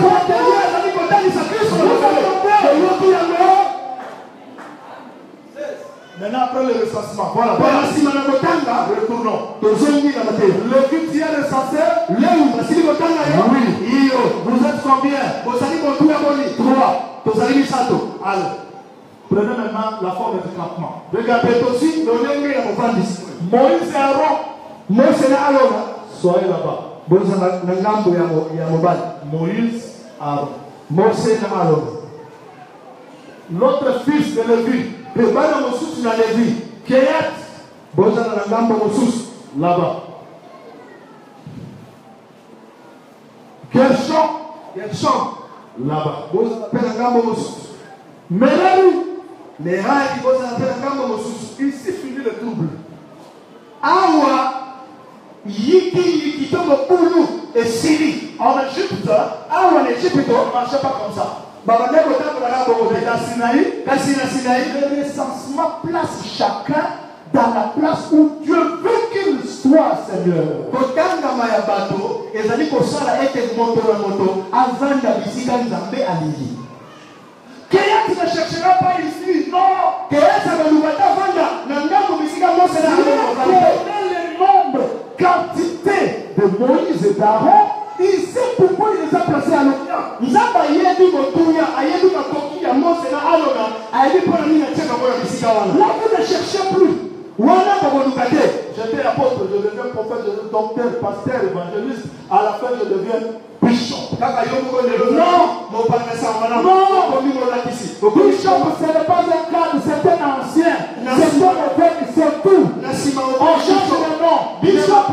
maintenant, après le recensement, voilà. Retournons. Le but qui est recensé, oui. Vous êtes combien? 3. Allez. Prenez maintenant la forme du campement. Regardez aussi, Moïse et Aaron. Soyez là-bas. Moïse, Aaron. L'autre fils de Lévi. Kéat, là-bas. Gershon, là-bas. Merari, ici finit le trouble. Awa, Yiki, et Syrie. En Égypte, on ne marchait pas comme ça. Le recensement place chacun dans la place où Dieu veut qu'il soit, Seigneur. Kéat ne cherchera pas ici, non. Il connaît le nombre, quantité de Moïse et d'Aaron. Il sait pourquoi il les a placés à l'Orient. Vous ne cherchez plus. J'étais apôtre, je deviens prophète, je deviens docteur, pasteur, évangéliste. À la fin, je deviens bishop. Non, bishop, ce n'est pas un cadre, c'est un ancien. C'est tout. On change le nom. Bishop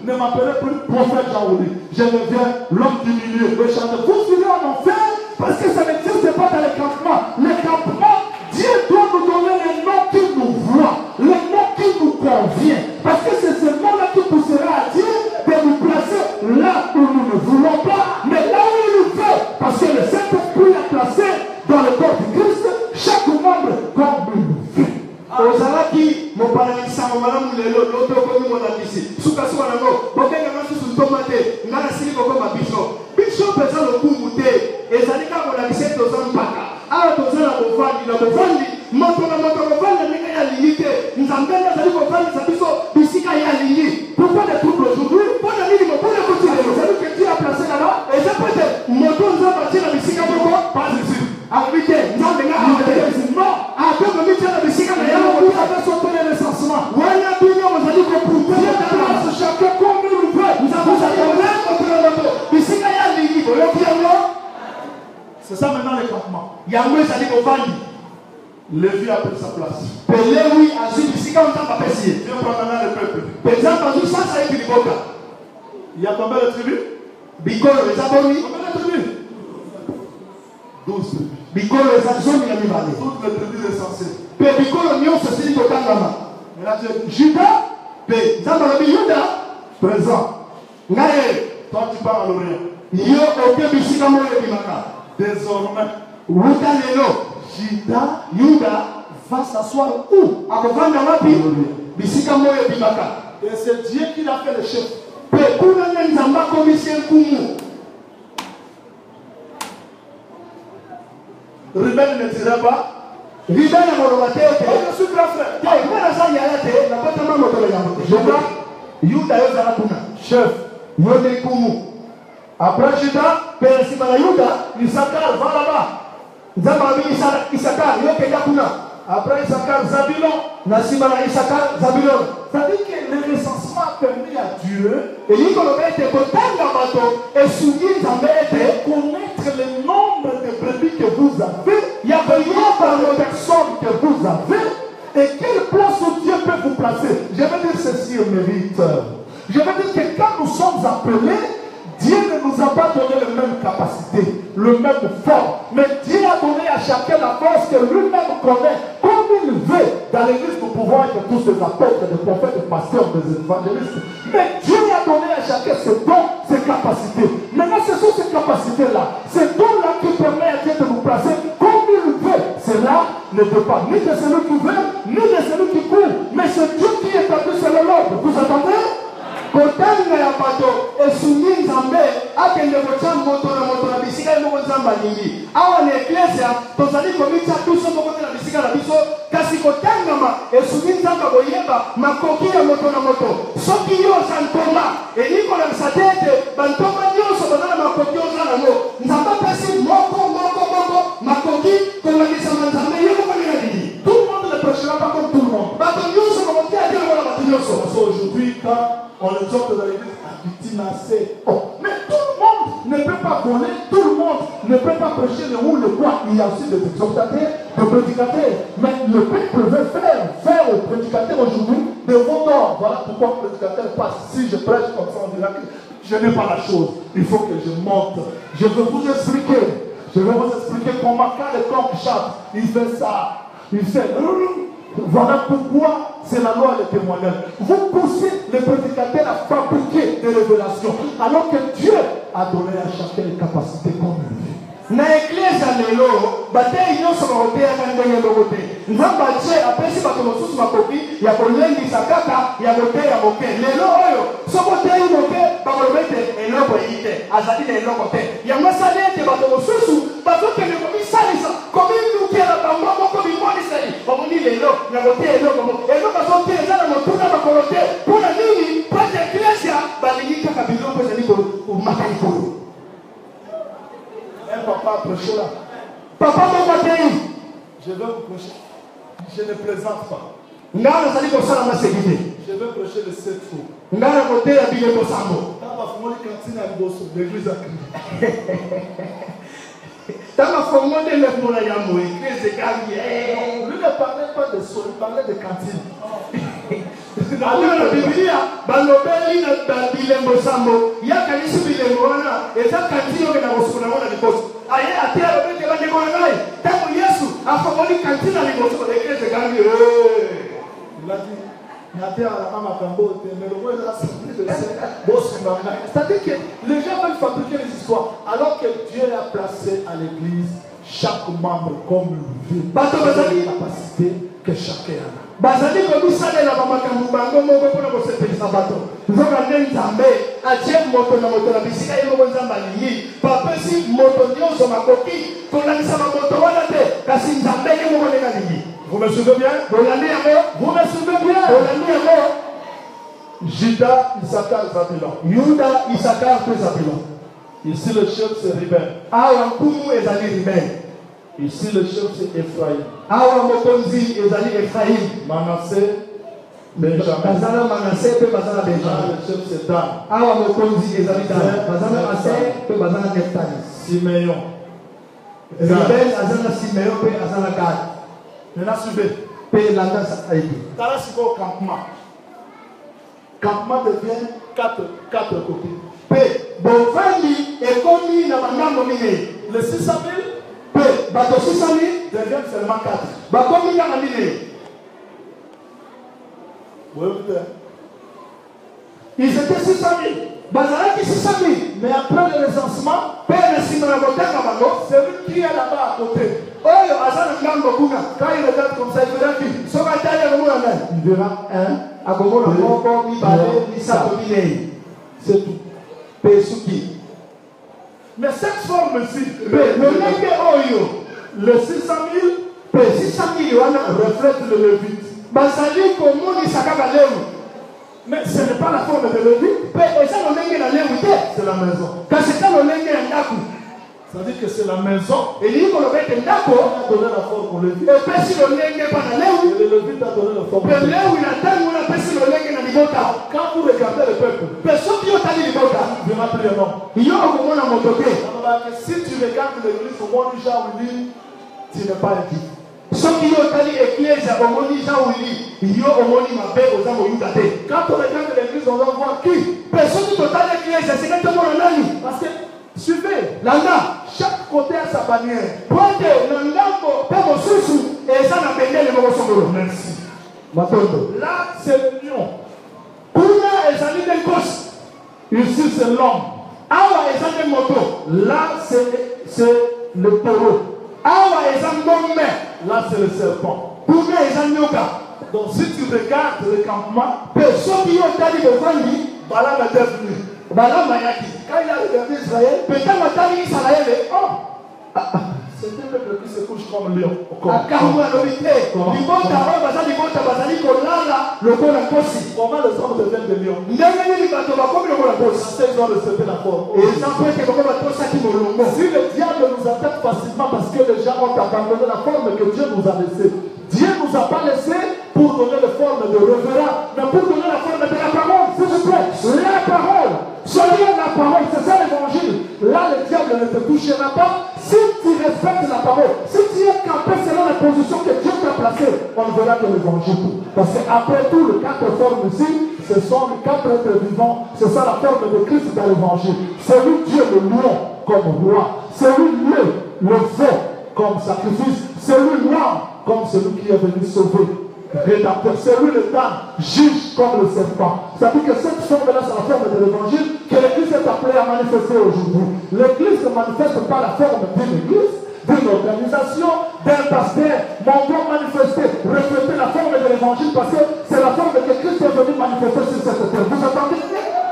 ne m'appelez plus prophète Jean-Louis. Je deviens l'homme du milieu, le chanteur. Vous suivez en enfer parce que ça n'existe pas dans les campements. Les campements, Dieu doit nous donner les noms qui nous voient, les noms qui nous conviennent. Parce que c'est ce nom-là qui poussera à Dieu de nous placer là où nous ne voulons pas, mais là où il nous veut. Parce que le Saint-Esprit a placé dans le corps du Christ chaque membre comme il nous veut. Ozalaki mopalanisa malamu lelo loto ko mi mona kisi suka suka nango bokenga masu tomate ngana sili ko ma biso pesa lo kumute ezalika mona kiseto zampaka ala tozala bovandi na bovandi moto na moto bovandi nika ya limite Yango ezali kovandi. Lévi a pris sa place. Pelewi azwi bisika nzambe apesi ye. Dieu prend maintenant le peuple. Nzambe azwi sasa yebi liboka. Il y a combien de tribus? Bikolo eza bomi. Combien de tribus? 12 tribus. Bikolo eza zomi ya mibale. Toutes les tribus recensées. Pe bikolo nyonso esili kotangama. Juda pe nzambe alobi Yuda présent. Ngaye Toi tu pars à l'Orient. yo oke bisika moyo ebimaka. Désormais, Wuta lelo Yuda va s'asseoir où? Akovanda wapi? Bisika moyo ebimaka. et c'est Dieu qui l'a fait le chef. Pe kuna ne nzambe akomisi nkumu. Rebelle ne dirait pas. Rebelle amoloba te ote. Je suis grand frère. Te ngana sa yala te na botama motolo ya moto. Juda Yuda yo zala kuna. Chef. Yo ne nkumu. Après Juda, Pe nsima na Yuda Issachar, va là-bas. nzambe abi Isakar yo kenda kuna. Après Issachar, Zabulon. Na nsima na Isakar Zabulon. C'est-à-dire que le recensement a permis à Dieu Elikoloba ete kotanga bato esungi nzambe ete connaître le nombre de brebis que vous avez, ya koyeba les personnes que vous avez, et quelle place où Dieu peut vous placer. Je veux dire ceci au mérite. Je veux dire que quand nous sommes appelés, Dieu ne nous a pas donné la même capacité, le même force, mais Dieu a donné à chacun la force que lui-même connaît. Comme il veut, dans l'église, nous pouvons être tous des apôtres, des prophètes, des pasteurs, des évangélistes. Mais Dieu a donné à chacun ses dons, ses capacités. Maintenant, ce sont ces capacités-là, ces dons-là qui permettent à Dieu de nous placer comme il veut. Cela ne dépend ni de celui qui veut, ni de celui qui court, mais c'est Dieu qui établit selon l'ordre. Vous entendez? kotanga ya bato esungi nzambe akende kotya moto na bisika ye moko nzambe alingi. Awa na eklesia tozali komitya biso moko te na bisika na biso, kasi kotangama esungi nzambe koyeba makoki ya moto na moto. Soki yo oza ntonga elikolakisa te ete bantonga nyonso baza na makoki oza nango. Nzambe apesi moko makoki kolakisama nzambe ye moko nde alingi. Tout le monde ne prêchera pas comme tout le monde. Bato nyonso bakoki ate lokola bato nyonso. Parce qu'aujourd'hui, quand on le sorte de l'église, mais tout le monde ne peut pas voler, tout le monde ne peut pas prêcher le ou le quoi. Il y a aussi des exhortateurs, des prédicateurs. Mais le peuple veut faire aux prédicateurs aujourd'hui des mots d'or. Voilà pourquoi le prédicateur passe. Si je prêche comme ça, on dira que je n'ai pas la chose. Il faut que je monte. Je vais vous expliquer. Comment quand le corps chante, il fait ça. Il fait. Voilà pourquoi c'est la loi et le témoignage. Vous poussez les prédicateurs à fabriquer des révélations, alors que Dieu a donné à chacun les capacités comme il veut. Na eklesia lelo batei nyonso bakoteyaka ndenge moko te. Nzambe atie apesi bato mosusu makoki ya kolendisa kaka ya koteya moke. Lelo oyo soki oteyi moke bakoloba ete eloko eyi te, azali na eloko te. Yango esali ete bato mosusu bazokende komisalisa komilukela bango moko bimoniseli omoni lelo na koteya eloko moko. Eloko azoteya eza na motuna makolo te. Mpona nini? Pate eklesia balingi kaka biloko ezali komaka likolo. Un papa a prêché là. Papa moko atei. Je vais vous prêcher. Je ne plaisante pas. Ngana nazali kosala maseki. Je vais prêcher le 7 jours. Ngana koteya biloko sango. Quand ma famille cantine à Liboso, l'église a crié. Tama fongo de le mona ya mo église gangi. Lui ne parlait pas de sol, il parlait de cantine. Alors la Bible balobeli na bilembo sambo ya kanisi bilembo wana eza kantino ke na kosukuna wana likoso aye atia robete bande ko ngai tango Yesu afongoli kantina likoso de église gangi. Il a dit c'est-à-dire que les gens veulent fabriquer des histoires alors que Dieu a placé à l'église chaque membre comme il veut. La capacité que chacun a. Bazali kobisalela bamakambo bango moko mpona kosepelisa bato nzoka nde nzambe atie moto na bisika ye moko nzambe alingi bapesi moto nyonso makoki kolakisa bamoto wana te kasi nzambe ye moko ndenge alingi. Vous me suivez bien? Bolandi yango. Vous me suivez bien? Bolandi yango. Juda, Issachar, Zabulon. Yuda, Issachar, Zabulon. Ici le chef c'est Ruben. Awa nkumu ezali Ruben. Ici le chef c'est Ephraïm. Awa mokonzi ezali Ephraïm. Manassé, Benjamin. Bazala Manassé pe bazala Benjamin. Le chef c'est Dan. Awa mokonzi ezali Dan. Bazala Manassé pe bazala Nephtali. Simeon. Ruben azana Siméon pe azana Gad. Maintenant suivez. Pe landa sa aide. Dans la seconde campement. Campement devient quatre côtés. Pe bovandi ekomi na bangambo mine. Les 600 000 Pe bato 600 000 deviennent seulement 4. bakomi na mine. Oui, oui. Ils étaient 600 000. Bazalaki 600 000. Mais après le recensement, Pe na simana botanga bango. celui qui est là-bas à côté, Oyo azana ngambo kuna. quand il regarde comme ça, il verra qui? Soka tali akomona nani? Il verra un. Akomona moko mibale misato minei. C'est tout. Pe suki. Mais cette forme-ci, Pe lolenge oyo. le 600 000 Pe 600 000 wana reflète le Lévite. bazali komonisa kaka lewu. Mais ce n'est pas la forme de Lévite, Pe eza lolenge na lewu te. c'est la maison. Kasi eza lolenge ya ndako. Ça veut dire que c'est la maison Elingi koloba ete ndako qui a donné la forme au Lévite. epesi lolenge mpa na lewu. Et le Lévite a donné la forme au Pe Lévite. lewu na ntango wana apesi lolenge na libota. Quand vous regardez le peuple, Pe soki yo otali libota vous verrez plus un homme. yo okomona moto te. Si tu regardes l'église au monde Jean Willy, tu n'es pas un Juif. Soki yo otali eklezia omoni Jean Wili yo omoni mabe oza moyuda te. Quand on regarde l'église, on va voir qui. Pe soki totali eklezia sika tomona nani? Parce que, suivez, Landa chaque côté a sa bannière. po ete na ngambo mpe mosusu eza na bendele moko songolo. Merci. Matondo Là, c'est le lion. kuna ezali nde nkosi. Ici, c'est l'homme. Awa eza nde moto. Là, c'est le taureau. Awa eza ngombe. Là, c'est le serpent. Kuna eza nyoka. Donc, si tu regardes le campement, Pe soki yo otali bovandi Balaam était venu. balama yaki. Quand il a regardé Israël, Pe ntango atali Isalaele c'est un peuple qui se couche comme lion. akambo alobi te libota oyo baza libota bazali kolala lokola nkosi. Comment les hommes deviennent des lions? Ndenge nini bato bakomi lokola nkosi? Parce qu'ils ont reçu la forme. eza mpo ete bango batosaki molongo. Si le diable nous attaque facilement parce que les gens ont abandonné la forme que Dieu nous a laissée, Dieu ne nous a pas laissé pour donner la forme de révérend, mais pour donner la forme de la parole, s'il vous plaît. La parole, seulement la parole, c'est ça l'évangile. Là, le diable ne te touchera pas si tu respectes la parole. Si tu es campé selon la position que Dieu t'a placée, on ne verra que l'évangile. Parce qu'après tout, les quatre formes ici, ce sont les quatre êtres vivants. C'est ça la forme de Christ dans l'évangile. C'est lui Dieu le lion comme roi. C'est lui le veau comme sacrifice. C'est lui l'homme comme celui qui est venu sauver. Rédacteur, c'est lui le temps, juge comme le serpent. Ça veut dire que cette forme-là, c'est la forme de l'évangile que l'Église est appelée à manifester aujourd'hui. L'Église ne manifeste pas la forme d'une église, d'une organisation, d'un pasteur, mais on doit manifester, refléter la forme de l'évangile parce que c'est la forme que Christ est venu manifester sur cette terre. Vous entendez?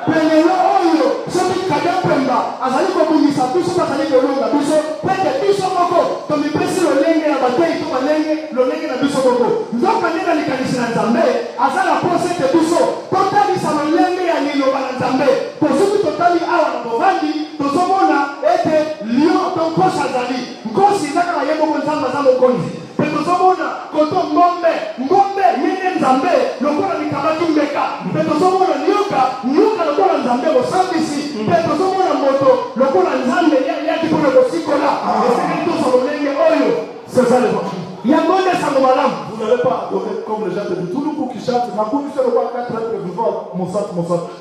Pelelo oyo, soki kada pemba, azali kobungisa biso bazali kolonga biso, pete biso moko, tomipesi lolenge ya batei to balenge, lolenge na biso moko. Nzoka nina likanisi na Nzambe, azala pose ete biso, totalisa lolenge ya liloba na Nzambe. Tozoki totali awa na bovandi, tozomona ete lion to nkosi azali. Nkosi eza kaka ye moko Nzambe aza mokonzi. Pe tozomona koto ngombe yene Nzambe lokola likabaki mbeka. Pe tozomona nyoka lokola Nzambe bosambisi. Pe tozomona moto lokola Nzambe yaki mpona kosikola. Esengeli tozo lolenge oyo. C'est ça l'évangile. Yangonde sango malamu. Vous n'allez pas adorer comme les gens te disent. Tout le monde qui chante, ma connu c'est le roi 4 êtres vivants, mon sang.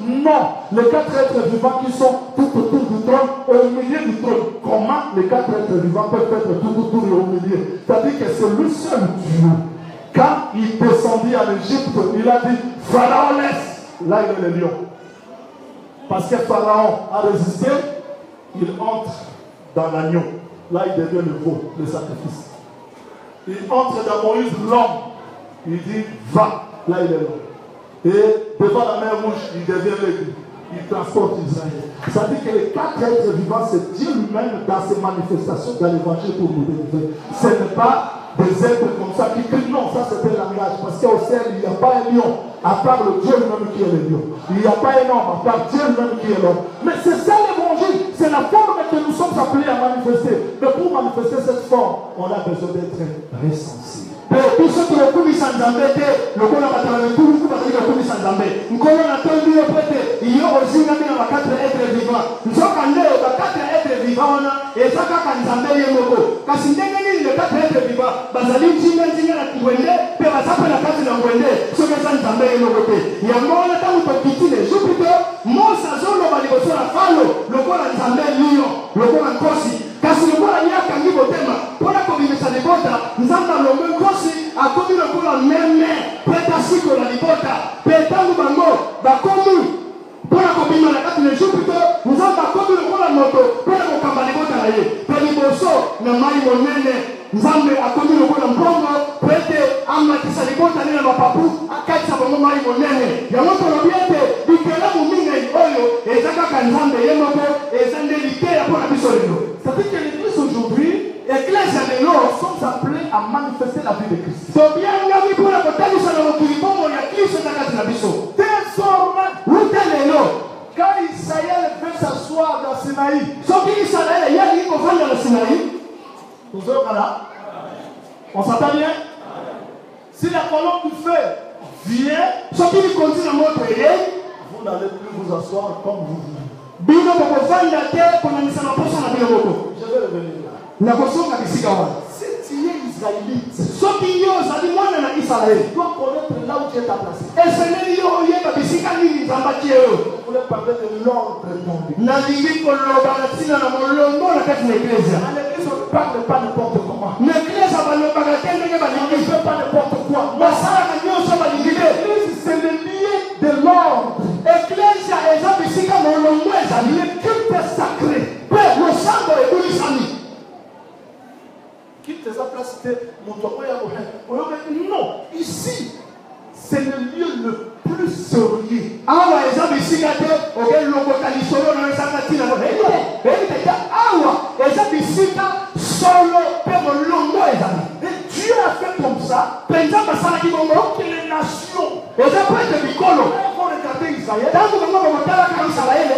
Non, les 4 êtres vivants qui sont tout autour du trône, au milieu du trône. Comment les 4 êtres vivants peuvent être tout autour et au milieu? C'est-à-dire que c'est le seul Dieu. Quand il descendit en Égypte, il a dit Pharaon laisse. Là il est le lion. Parce que Pharaon a résisté, il entre dans l'agneau. Là il devient le veau, le sacrifice. Il entre dans Moïse, l'homme. Il dit, va. Là, il est l'homme. Et devant la mer rouge, il devient l'aigle. Il transporte Israël. Ça dit que les 4 êtres vivants, c'est Dieu lui-même dans ses manifestations dans l'évangile pour nous délivrer. Ce n'est pas des êtres comme ça qui crient. Non, ça c'est un langage. Parce qu'au ciel, il n'y a pas un lion à part le Dieu lui-même qui est le lion. Il n'y a pas un homme à part Dieu lui-même qui est l'homme. Mais c'est ça l'évangile. C'est la forme que nous sommes appelés à manifester. Mais pour manifester cette forme, on a besoin d'être recensés. Tout ce qui est comme ça Nzambe te, le qu'on a battu tout le monde qui est comme ça Nzambe. Nous connaissons la tête du prêtre, il y a aussi un 4 êtres vivants. Nous sommes en l'air, 4 êtres vivants. wana eza kaka nzambe ye moko kasi ndenge nini le kati ete biba bazali njinga na ngwende mpe baza mpe na kati na ngwende soki eza nzambe ye moko te yango wana ntango tokiti le jupiter mose azoloba liboso na falo lokola nzambe liyo lokola nkosi kasi lokola ye akangi motema mpona kobimisa libota nzambe alongwe nkosi akomi lokola meme mpe tasikola libota mpe ntango bango bakomi mpona kobima na kati na jupiter nzambe akomi lokola moto mpona kokamba libota na ye mpe liboso na mai monene nzambe akomi lokola mbongo po ete amatisa libota ne na mapapu akatisa bango mai monene yango tolobi ete bikelamu mingi oyo eza kaka nzambe ye moko eza nde liteya mpona biso lelo. C'est-à-dire que l'église aujourd'hui, église ya lelo sommes appelés à manifester la vie de Christ. tobiangami mpona kotalisa na mokili bongo ya kristo eza kati na biso Désormais, uta lelo quand Israël veut s'asseoir dans Sinaï, soki israele yaki kovanda na sinai nous sommes là. On s'entend bien? Si la colonne du feu vient, soki likonzi na moto eyei vous n'allez plus vous asseoir comme vous voulez. bino bokovanda te konanisa na poso na bino moko Je vais revenir là. nakosonga bisika wana Si tu es israélite, soki yo ozali mwana na israele tu dois connaître là où tu es placé. esengeli yo oyeba bisika nini nzambe atie yo Je voulais parler de l'ordre tombé. nalingi koloba na ntina na molongo na kati na eklezia À l'église, on ne parle pas n'importe comment. na eklezia balobaka te ndenge On balingi ne fait pas n'importe quoi. basalaka nyonso balingi te L'église, c'est le lieu de l'ordre. eklezia eza bisika molongo ezali Le culte est sacré. mpe losambo ebulisami Quitte sa place, c'était mon toit. Non, ici, c'est le lieu le plus sérieux. awa eza bisika te okelokota lisolo na ezanga ntina eyiteka awa eza bisika solo mpe molongo ezali Et Dieu a fait comme ça mpenza basalaki bongo que les nations, eza mpo ete bikolo quand on regardait Israël, ntango bango bakotalaka isalaele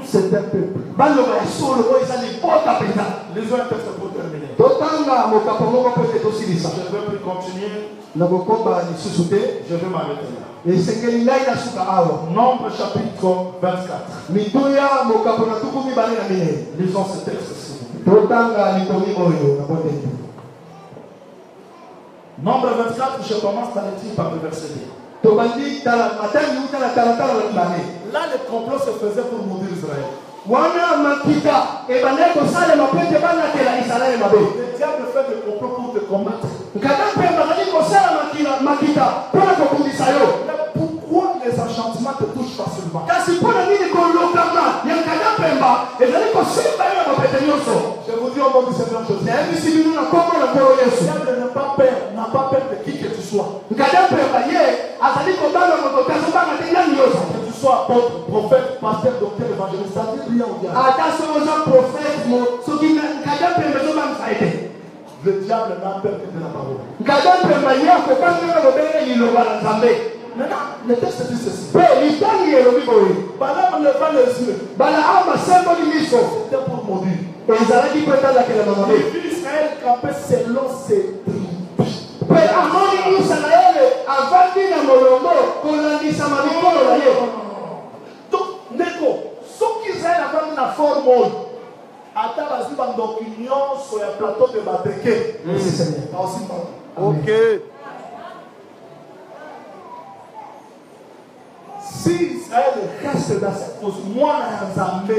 c'est un peuple. baloba ya solo oyo eza libota mpenza Lisons un texte pour terminer. totanga mokapo moko mpo ete tosilisa Je ne veux plus continuer. nakokomba lisusu te Je vais m'arrêter là. esengeli ngai nasuka awa Nombre chapitre 24. mituya mokapo na tuku mibale na minei Lisons ce texte, s'il vous plaît. totanga likomi oyo na botetu Nombre 24, je commence par le dire par le verset 2. tobandi tala matangi uta na talatala na mibale Là, le complot se faisait pour maudire Israël. wana makita ebandaki kosalema mpo ete banatela isalaele mabe Le diable fait des complots pour te combattre. nkata mpe bazali kosala makita mpona kobundisa yo Mais pourquoi les enchantements te touchent facilement? kasi mpona nini kolokama ya nkata mpemba ezali kosimba yo na bapete nyonso Je vous dis au nom du Seigneur Jésus. nayebisi bino na kombo na nkolo Le yesu diable n'a pas peur de qui que tu sois. nkata mpemba ye azali kobanga moto te azobanga te nani nyonso Que tu sois apôtre, prophète, pasteur, docteur, évangéliste, ça dit rien au diable. ata soki oza profete mo soki nkata mpemba ezobangisa ete Le diable n'a peur que de la parole. nkata mpemba ye akokangaka kobenge liloba na nzambe Maintenant, le texte dit ceci. mpe litangi elobi boye Balaam leva les yeux. balaama asemboli miso C'était pour maudire. ezalaki mpe etalakela na mabe Il vit Israël camper selon ses tribus. mpe amoni isalaele avandi na molongo kolandisama mikolo na ye Donc, Neko, soki Israël avandi na forme oyo, ata bazwi bandoki nyonso ya plateau de bateke. Ok. Si Israël reste dans cette pose, moi na Nzambe,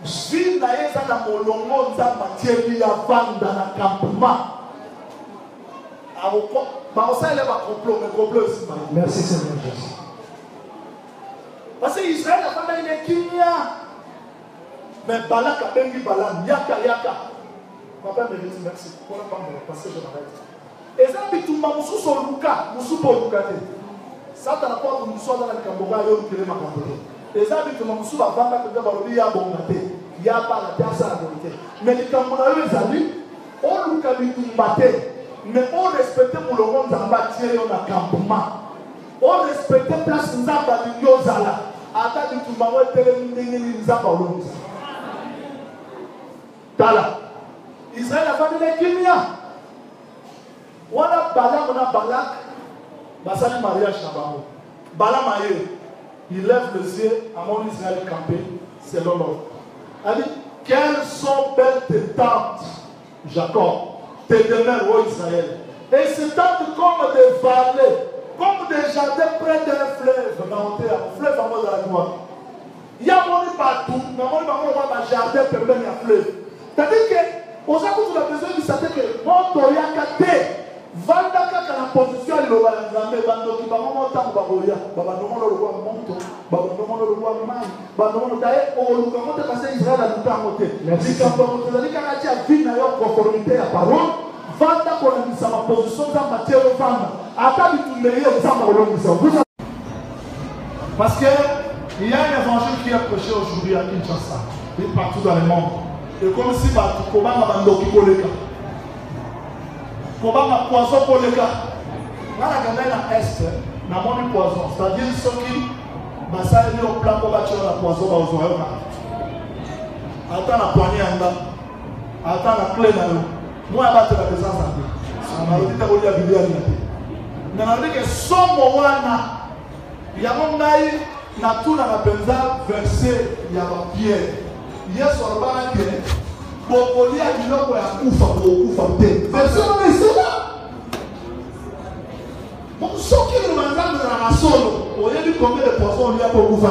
vie na ye eza na molongo Nzambe atieli ya vanda na campement. Bakosalela bacomplot, mais complot aussi. Merci Seigneur Jésus. Parce que Israël afandaki na kimia. Mais Balak abengi Balaam, yaka. Papa me dit merci. Pour la femme, parce que je m'arrête. Et ça, bitumba mususu oluka, mususu oluka te. Sata na kwa mususu na likamboga yo kile makambo. Et ça, bitumba mususu bavanga te balobi ya bonga te. Ya pa la tasa la bonité. Mais likambo na yo ezali, oluka bitumba te. Mais on respecte mulongo nzamba tie yo na campement. On respecte place nzamba linyo zala. Ata bitumba ngo telemi ndenge nzamba olonza. Tala. Israël a fait des kimia. Wana Balaam na Balak, basali mariage na bango. Balaam aye, il lève les yeux à mon Israël campé, selon l'ordre. Il dit, quelles sont belles tes tentes, Jacob, tes demeures, ô Israël. Et ces tentes comme des vallées, comme des jardins près d'un fleuve, un fleuve en mode à la noix. Il y a mon partout, mais mon jardin peut même un fleuve. C'est-à-dire que, aux accords de la besoin de savoir que mon toyakate, vanda kaka la position de l'Obanzamé, bando qui va monter en baroya, babandomo le roi monto, babandomo le roi mai, babandomo d'ailleurs, au Lukamote passé Israël à nous monter. Si quand on te dit qu'il y a vie dans conformité à parole, vanda qu'on a mis sa position dans matière de vanda, attends du meilleur dans ma parce que il y a un évangile qui est prêché aujourd'hui à Kinshasa, et partout dans le monde. Et comme si comment bando qui koleka. Comment ma poison pour les gars. Dans la gagné à est, na mon poison. C'est-à-dire ceux qui ça est au plan pour bâtir la poison aux oreilles. Attends la poignée en bas. Attends la clé dans l'eau. Moi, je vais te la présence en deux. On m'a dit que tu as dit que tu as dit que son moment, il y a un naïf, il y a tout dans la penza versé, il y a un pierre. Il y a sur le banc. Bokoli a dit non, il y a un verset non c'est là. Bon, ce qui nous manque dans la solo, on a dit combien de poissons il y a pour Koufa.